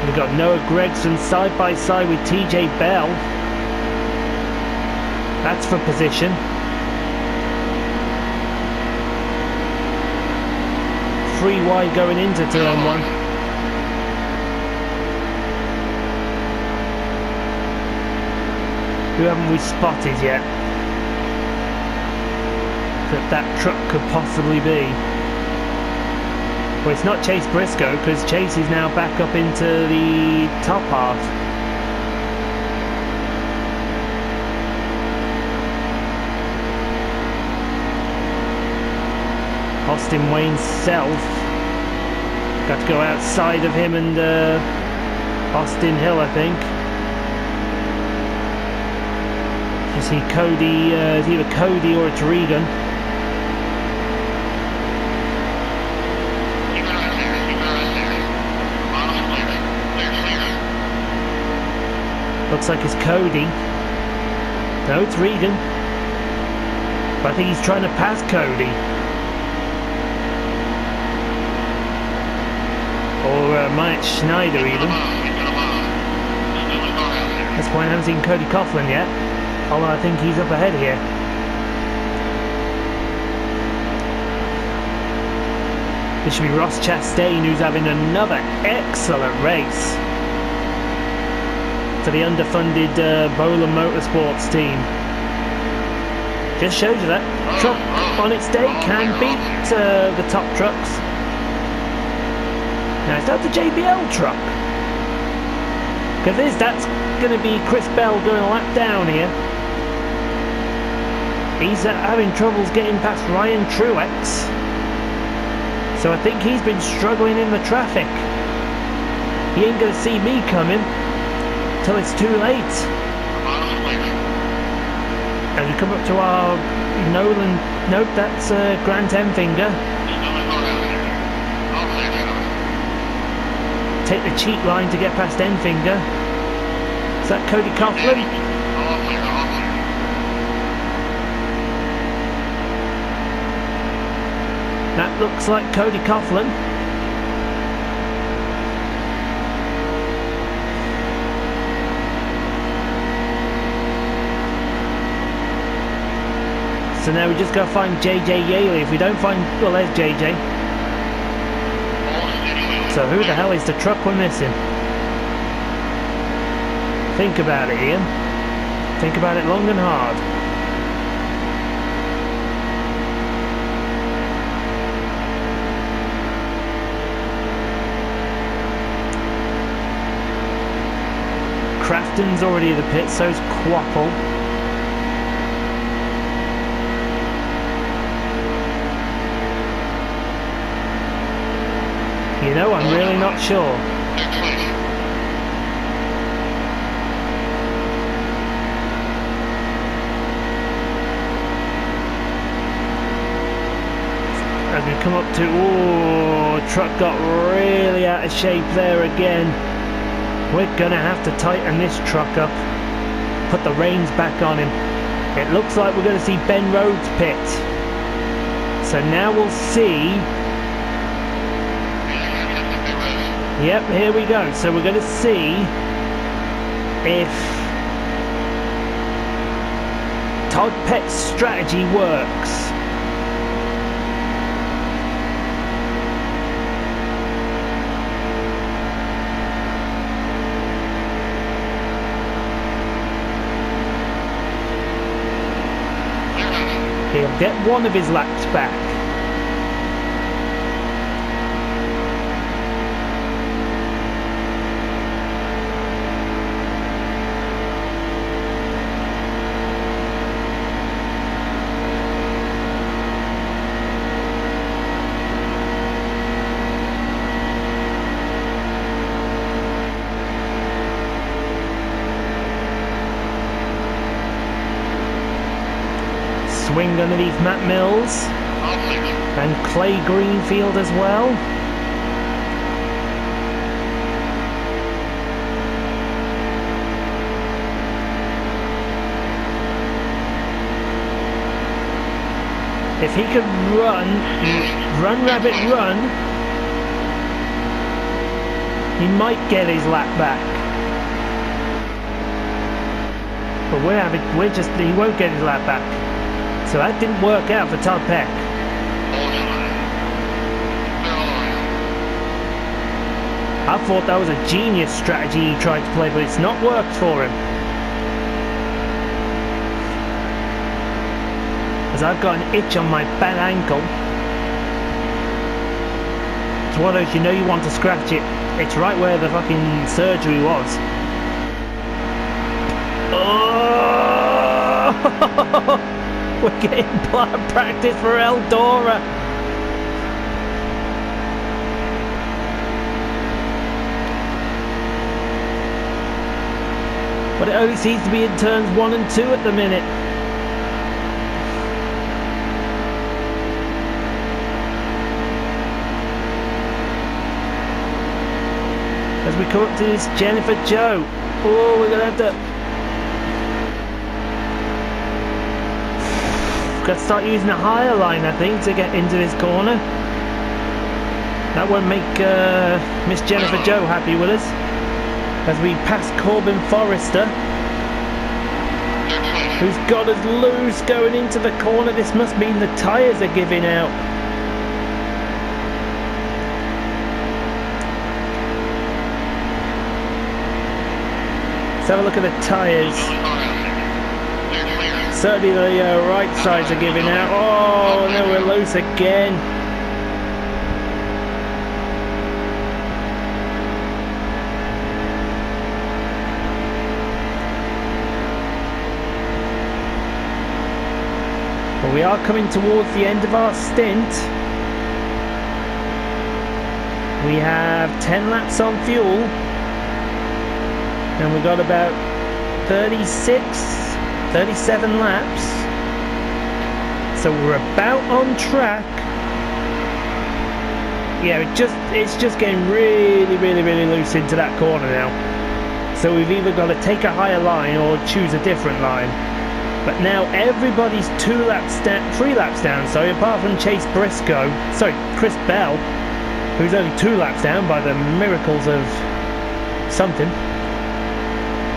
A: We've got Noah Gregson side by side with TJ Bell. That's for position. Free wide going into turn 1. Who haven't we spotted yet that truck could possibly be? Well, it's not Chase Briscoe, because Chase is now back up into the top half. Austin Wayne Self. Got to go outside of him and Austin Hill, I think. You see Cody, it's either Cody or it's Regan. Looks like it's Cody. No, it's Regan. But I think he's trying to pass Cody. Or Mike Schneider even. That's why I haven't seen Cody Coughlin yet. Although I think he's up ahead here. This should be Ross Chastain, who's having another excellent race for the underfunded Bowler Motorsports team. Just shows you that truck on its day can beat the top trucks. Now is that the JBL truck? Because that's going to be Chris Bell going a lap down here. He's having troubles getting past Ryan Truex. So I think he's been struggling in the traffic. He ain't going to see me coming till it's too late. As we come up to our Nolan, nope, that's Grant Enfinger. Take the cheat line to get past Enfinger. Is that Cody Coughlin? That looks like Cody Coughlin. So now we just got to find JJ Yaley. If we don't find... well, there's JJ. So who the hell is the truck we're missing? Think about it, Ian. Think about it long and hard. Crafton's already at the pit, so's Quapple. You know, I'm really not sure. As we come up to... oh, truck got really out of shape there again. We're going to have to tighten this truck up. Put the reins back on him. It looks like we're going to see Ben Rhodes pit. So now we'll see... yep, here we go. So we're going to see if Todd Pett's strategy works. He'll get one of his laps back. Swing underneath Matt Mills and Clay Greenfield as well. If he could run Rabbit run, he might get his lap back. But he won't get his lap back. So that didn't work out for Todd Peck. I thought that was a genius strategy he tried to play, but it's not worked for him. As I've got an itch on my bad ankle. It's one of those, you know you want to scratch it. It's right where the fucking surgery was. Oh! We're getting practice for Eldora. But it only seems to be in turns 1 and 2 at the minute. As we come up to this Jennifer Joe. Oh, we're going to have to... got to start using a higher line, I think, to get into this corner. That won't make Miss Jennifer Joe happy with us. As we pass Corbin Forrester, who's got us loose going into the corner. This must mean the tyres are giving out. Let's have a look at the tyres. Certainly the right sides are giving out. Oh, no, we're loose again. But we are coming towards the end of our stint. We have 10 laps on fuel. And we've got about 37 laps, so we're about on track. Yeah, it's just getting really loose into that corner now, so we've either got to take a higher line or choose a different line. But now everybody's 3 laps down, sorry, apart from Chris Bell, who's only 2 laps down by the miracles of something.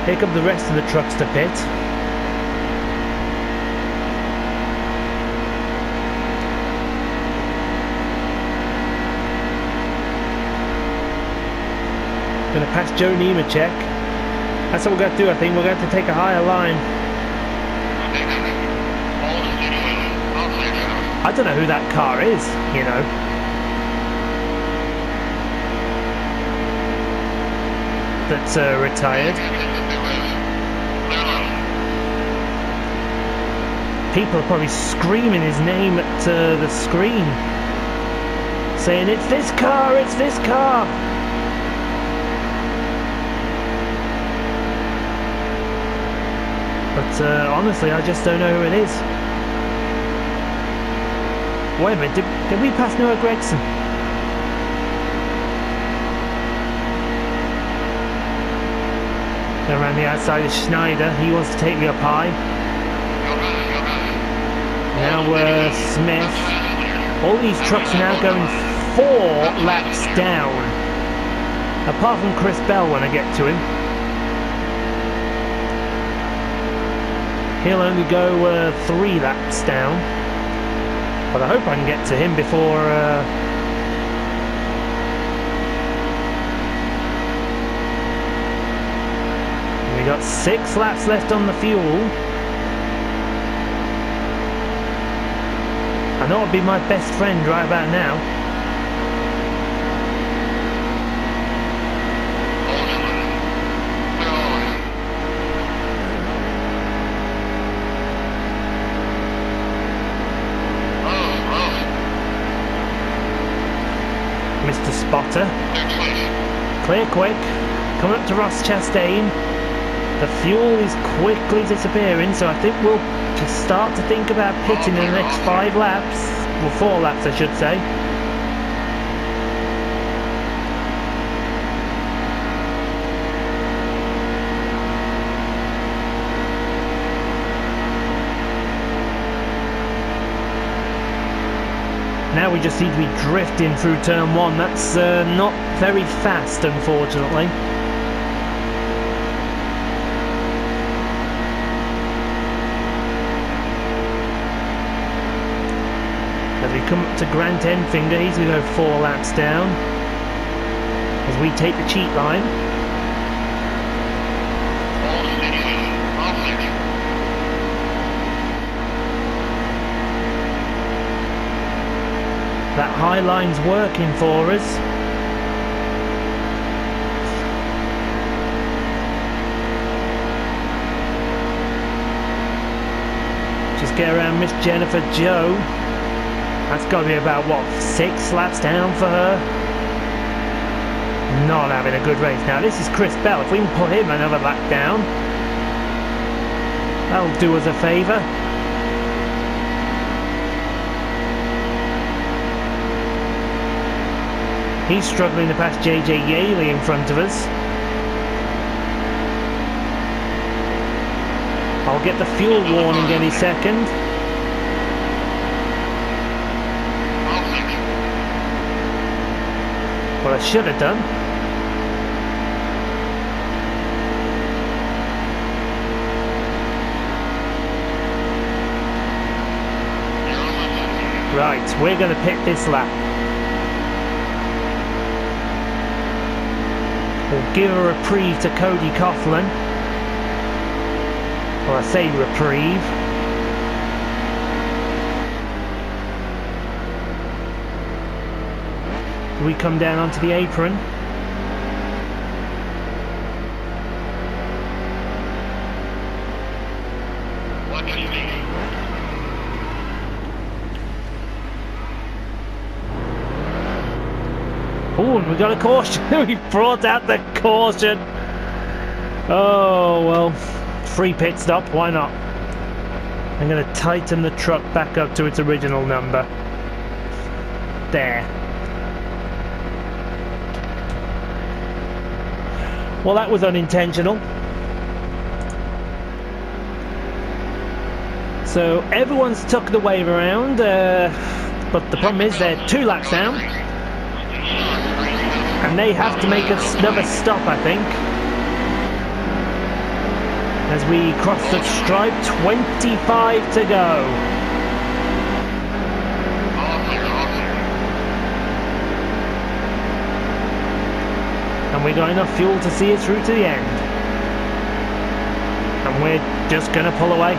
A: Here come the rest of the trucks to pit. Going to pass John Nemechek. That's what we're going to do, I think. We're going to take a higher line. I don't know who that car is, you know. That's retired. People are probably screaming his name at the screen, saying, "It's this car, it's this car!" But honestly, I just don't know who it is. Wait a minute, did we pass Noah Gregson? Around the outside is Schneider. He wants to take me up high. Now Smith. All these trucks are now going 4 laps down. Apart from Chris Bell when I get to him. He'll only go 3 laps down. But I hope I can get to him before... We got 6 laps left on the fuel. I know it'll be my best friend right about now. Mr. Spotter. Clear quick. Coming up to Ross Chastain. The fuel is quickly disappearing, so I think we'll just start to think about pitting in the next 5 laps. Well, 4 laps I should say. Now we just seem to be drifting through turn 1. That's not very fast, unfortunately. As we come up to Grant Enfinger, he's going to go 4 laps down. As we take the cheat line. That high line's working for us. Just get around Miss Jennifer Joe. That's got to be about, what, 6 laps down for her? Not having a good race. Now, this is Chris Bell. If we can put him another lap down, that'll do us a favour. He's struggling to pass JJ Yaley in front of us. I'll get the fuel warning any second. Well, I should have done. Right, we're going to pit this lap. We'll give a reprieve to Cody Coughlin. Or I say reprieve. We come down onto the apron. Oh, and we got a caution. We brought out the caution. Oh, well, free pit stop, why not? I'm going to tighten the truck back up to its original number. There. Well, that was unintentional. So everyone's tucked the wave around, but the problem is they're 2 laps down. And they have to make another stop, I think. As we cross the stripe, 25 to go. And we got enough fuel to see it through to the end. And we're just going to pull away.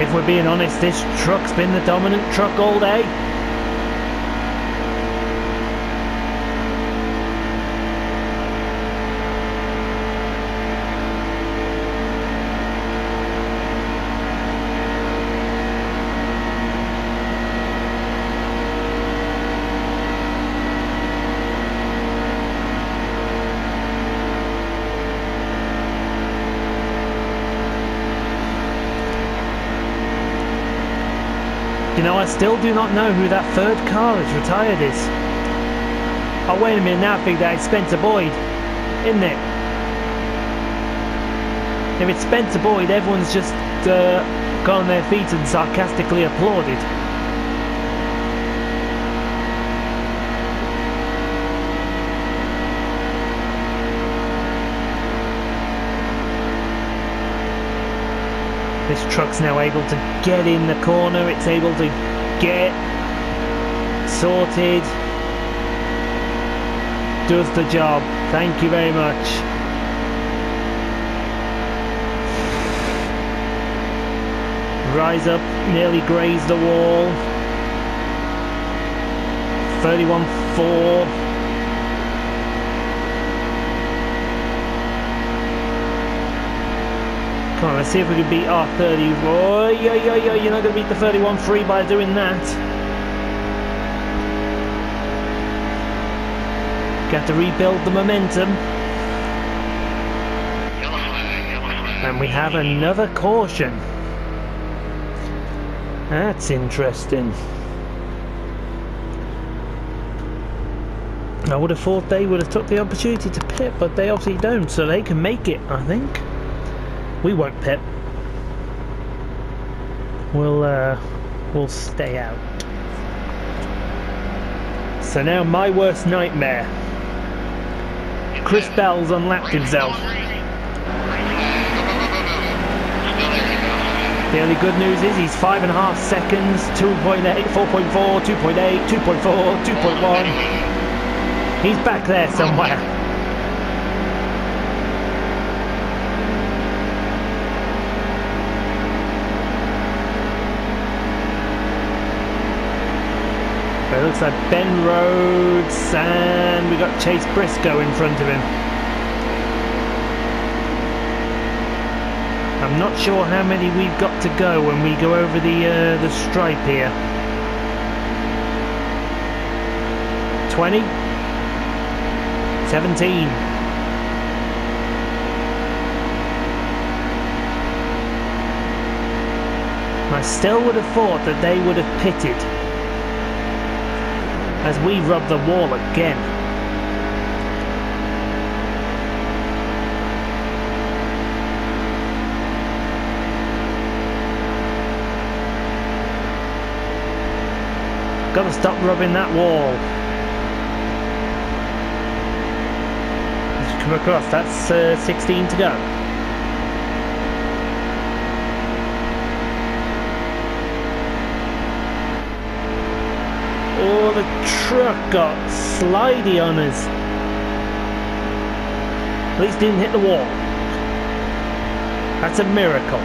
A: If we're being honest, this truck's been the dominant truck all day. You know, I still do not know who that third car is retired is. Oh, wait a minute, now I think that it's Spencer Boyd, isn't it? If it's Spencer Boyd, everyone's just got on their feet and sarcastically applauded. This truck's now able to get in the corner, it's able to get sorted. Does the job. Thank you very much. Rise up, nearly grazed the wall. 31.4. Come on, let's see if we can beat our 30. Oh, you're not going to beat the 31.3 by doing that. Got to rebuild the momentum. And we have another caution. That's interesting. I would have thought they would have took the opportunity to pit, but they obviously don't, so they can make it, I think. We won't pit. We'll stay out. So now my worst nightmare. Chris Bell's unlapped himself. The only good news is he's 5.5 seconds, 2.8, 4.4, 2.8, 2.4, 2.1. He's back there somewhere. It looks like Ben Rhodes, and we got Chase Briscoe in front of him. I'm not sure how many we've got to go when we go over the stripe here. 20? 17. I still would have thought that they would have pitted as we rub the wall again. Gotta stop rubbing that wall. Let's come across, that's 16 to go. Oh, the truck got slidey on us. At least didn't hit the wall. That's a miracle.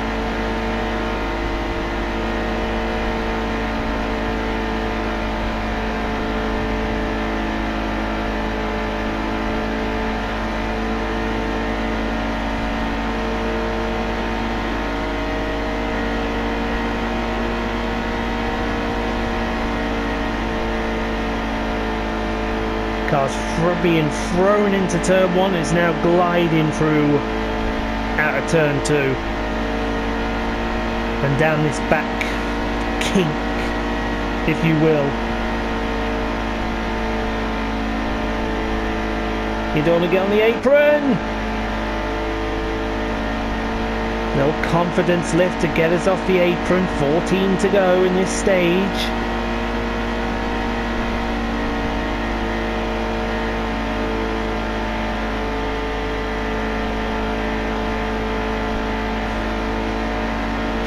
A: Car's being thrown into turn 1, it's now gliding through out of turn 2 and down this back kink, if you will. You don't want to get on the apron. No confidence left to get us off the apron. 14 to go in this stage.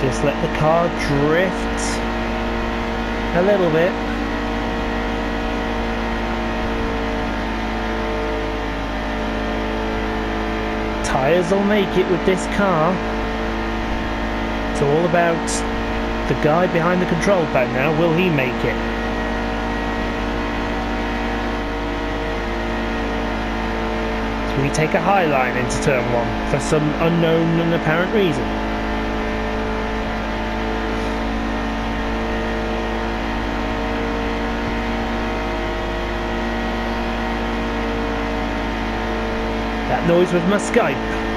A: Just let the car drift a little bit. Tyres will make it with this car. It's all about the guy behind the control pad now. Will he make it? So we take a high line into turn 1 for some unknown and apparent reason. That noise with my Skype.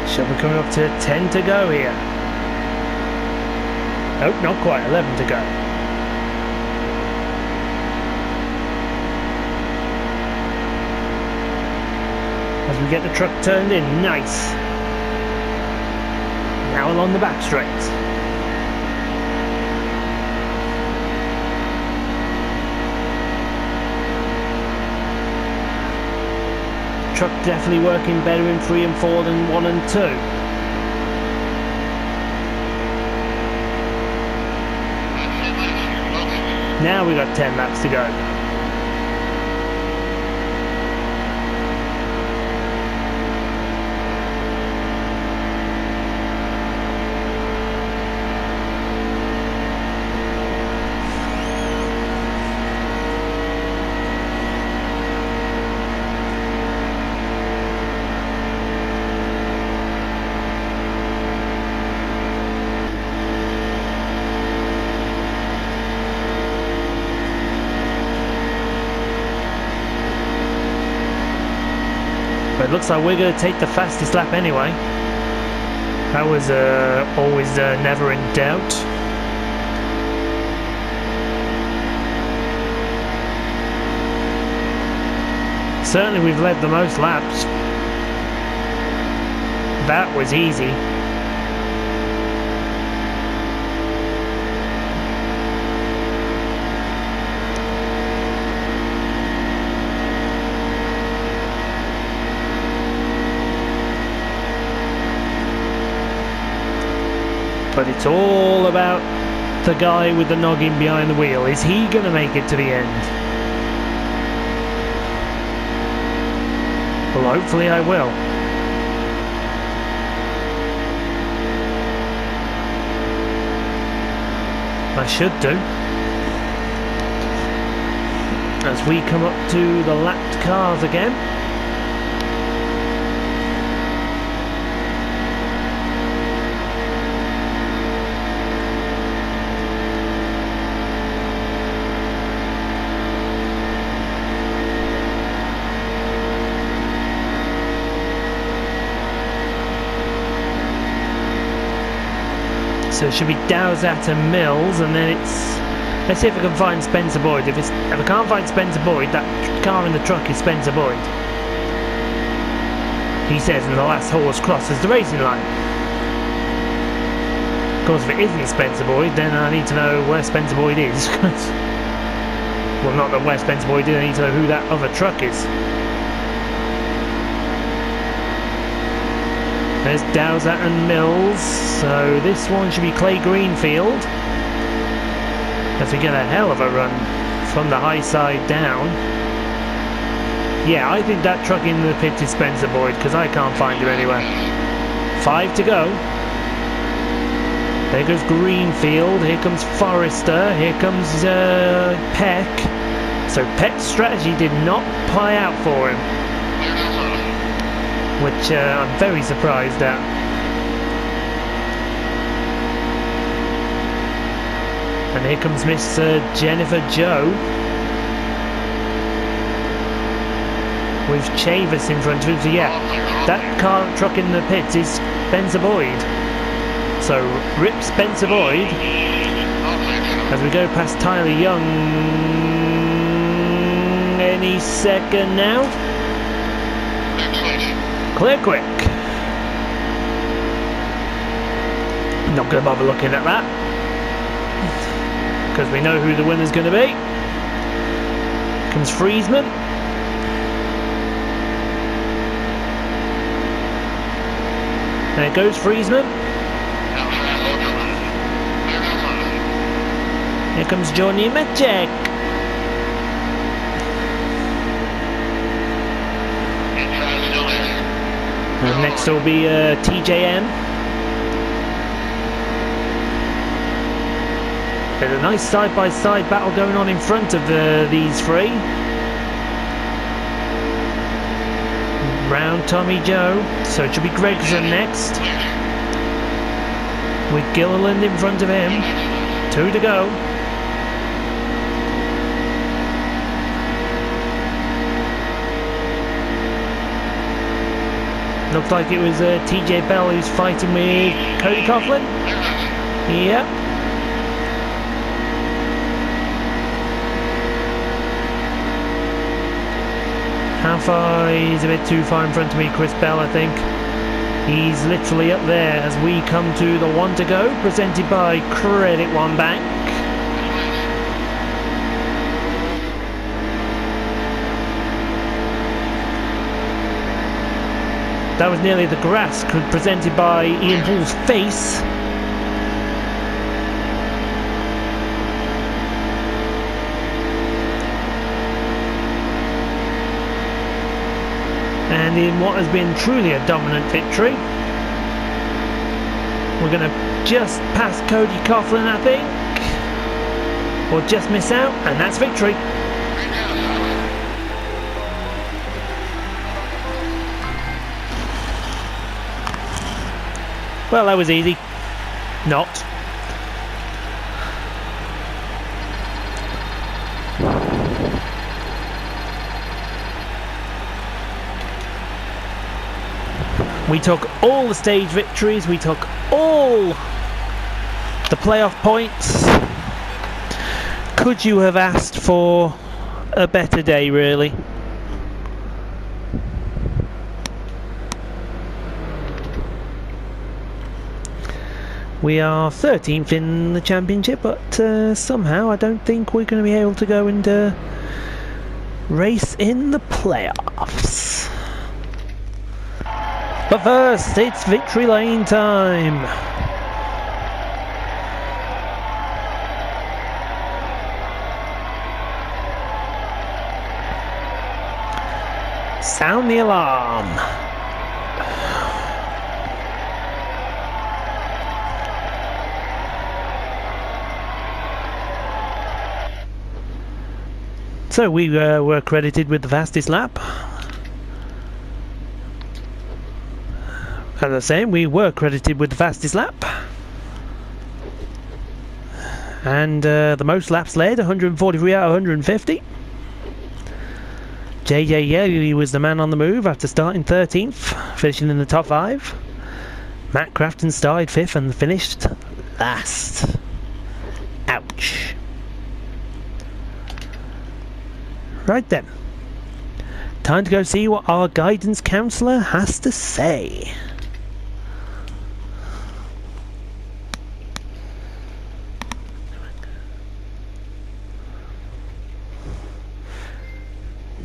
A: So we're coming up to 10 to go here. Oh, not quite, 11 to go. As we get the truck turned in, nice. Now along the back straight. Truck definitely working better in 3 and 4 than 1 and 2. Now we got 10 laps to go. But it looks like we're going to take the fastest lap anyway. That was always never in doubt. Certainly we've led the most laps. That was easy. But it's all about the guy with the noggin behind the wheel. Is he going to make it to the end? Well, hopefully I will. I should do. As we come up to the lapped cars again. So it should be Dowsat and Mills, and then it's... Let's see if I can find Spencer Boyd. If I can't find Spencer Boyd, that car in the truck is Spencer Boyd. he says when the last horse crosses the racing line. Of course, if it isn't Spencer Boyd, then I need to know where Spencer Boyd is. Well, not that where Spencer Boyd is, I need to know who that other truck is. There's Dowsett and Mills, so this one should be Clay Greenfield. As we get a hell of a run from the high side down. Yeah, I think that truck in the pit is Spencer Boyd, because I can't find him anywhere. 5 to go. There goes Greenfield, here comes Forrester, here comes Peck. So Peck's strategy did not play out for him, which I'm very surprised at. And here comes Miss Jennifer Joe, with Chavis in front of him. So yeah, that car truck in the pits is Spencer Boyd. So rip Spencer Boyd as we go past Tyler Young any second now. Clear quick. Not going to bother looking at that, because we know who the winner's going to be. Comes Friesman. There goes Friesman. Here comes John Nemechek. And next will be TJM. There's a nice side-by-side battle going on in front of these three. Round Tommy Joe. So it should be Gregson next, with Gilliland in front of him. 2 to go. Looks like it was TJ Bell who's fighting with Cody Coughlin. Yep. How far? He's a bit too far in front of me, Chris Bell, I think. He's literally up there as we come to the 1 to go, presented by Credit One Bank. That was nearly the grass, presented by Ian Paul's face. And in what has been truly a dominant victory, we're going to just pass Cody Coughlin, I think, or just miss out, and that's victory. Well, that was easy. Not. We took all the stage victories, we took all the playoff points. Could you have asked for a better day, really? We are 13th in the championship, but somehow I don't think we're going to be able to go and race in the playoffs. But first, it's victory lane time. Sound the alarm. So we were credited with the fastest lap. As I was saying, we were credited with the fastest lap. And the most laps led, 143 out of 150. JJ Yeley was the man on the move after starting 13th, finishing in the top 5. Matt Crafton started 5th and finished last. Ouch. Right then. time to go see what our guidance counsellor has to say.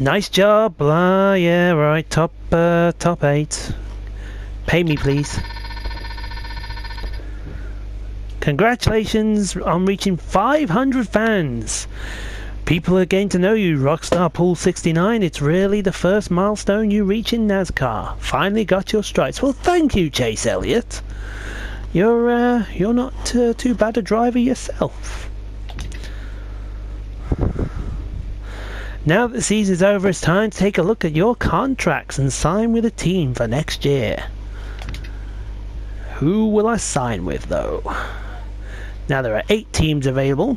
A: Nice job, blah, yeah, right, top 8. Pay me, please. Congratulations on reaching 500 fans. People are getting to know you, Rockstar Pool 69. It's really the first milestone you reach in NASCAR. Finally got your stripes. Well, thank you, Chase Elliott. You're not too bad a driver yourself. Now that the season's over, it's time to take a look at your contracts and sign with a team for next year. Who will I sign with, though? Now there are 8 teams available.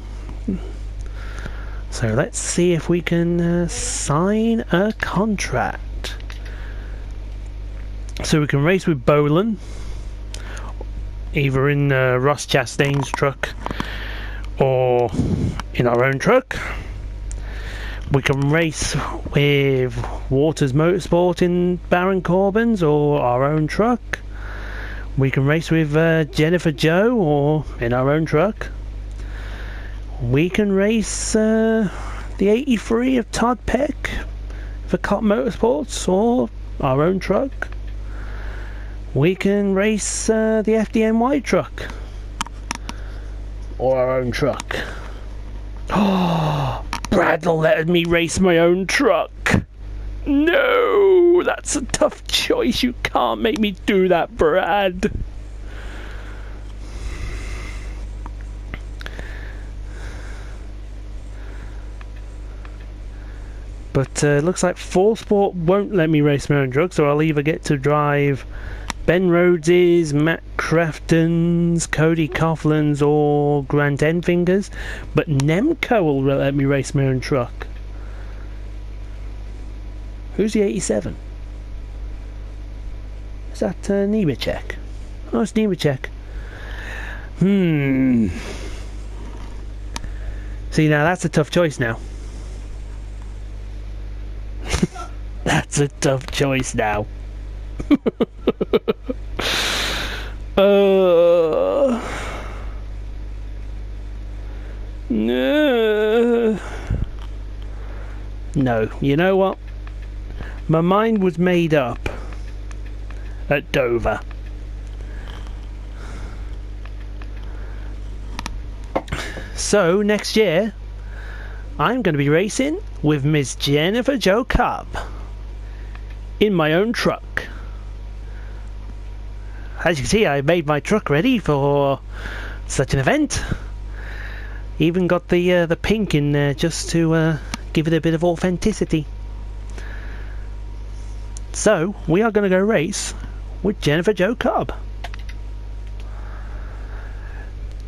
A: So let's see if we can sign a contract. So we can race with Bolin, either in Ross Chastain's truck or in our own truck. We can race with Waters Motorsport in Baron Corbin's or our own truck. We can race with Jennifer Joe or in our own truck. We can race the 83 of Todd Peck for Cop Motorsports or our own truck. We can race the FDNY truck or our own truck. Oh, Brad'll let me race my own truck. No, that's a tough choice. You can't make me do that, Brad. But looks like 4Sport won't let me race my own truck, so I'll either get to drive Ben Rhodes's, Matt Crafton's, Cody Coughlin's or Grant Enfinger's, but NEMCO will let me race my own truck. Who's the 87? Is that Nemechek? Oh, it's Nemechek. See, now that's a tough choice now. That's a tough choice now. No, you know what? My mind was made up at Dover. So next year I'm going to be racing with Miss Jennifer Jo Cobb in my own truck. As you can see, I made my truck ready for such an event. Even got the pink in there just to give it a bit of authenticity. So we are going to go race with Jennifer Jo Cobb.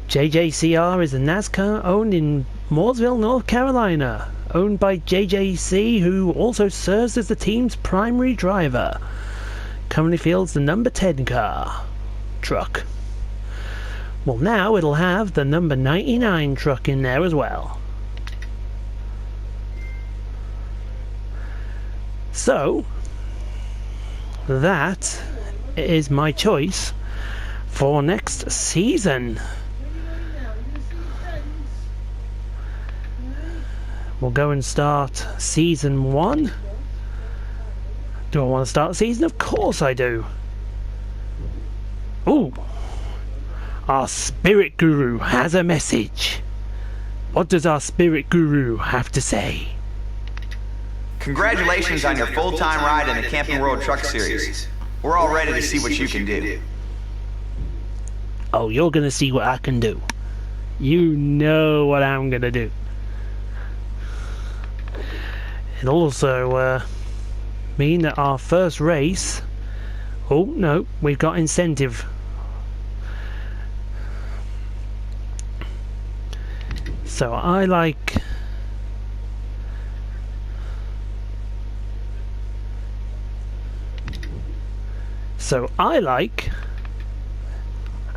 A: JJCR is a NASCAR owned in Mooresville, North Carolina, owned by JJC, who also serves as the team's primary driver. Currently fields the number 10 truck. Well, now it'll have the number 99 truck in there as well. So that is my choice for next season. We'll go and start season 1. Do I want to start the season? Of course I do. Ooh, our spirit guru has a message. What does our spirit guru have to say?
B: Congratulations on your full-time ride in the Camping World Truck Series. We're all ready to see what you can do.
A: Oh, you're gonna see what I can do. You know what I'm gonna do. It'll also mean that our first race... Oh, no, we've got incentive. So I like...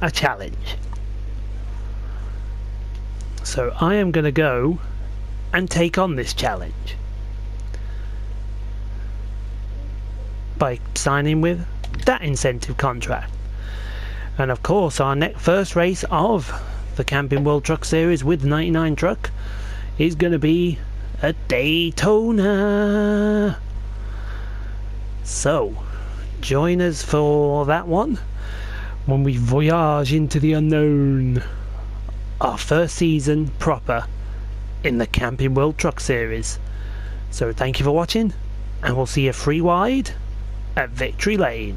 A: a challenge. So I am going to go and take on this challenge. by signing with that incentive contract. And of course, our first race of the Camping World Truck Series with 99 truck is going to be at Daytona. So join us for that one when we voyage into the unknown. Our first season proper in the Camping World Truck Series. So thank you for watching, and we'll see you free wide at Victory Lane.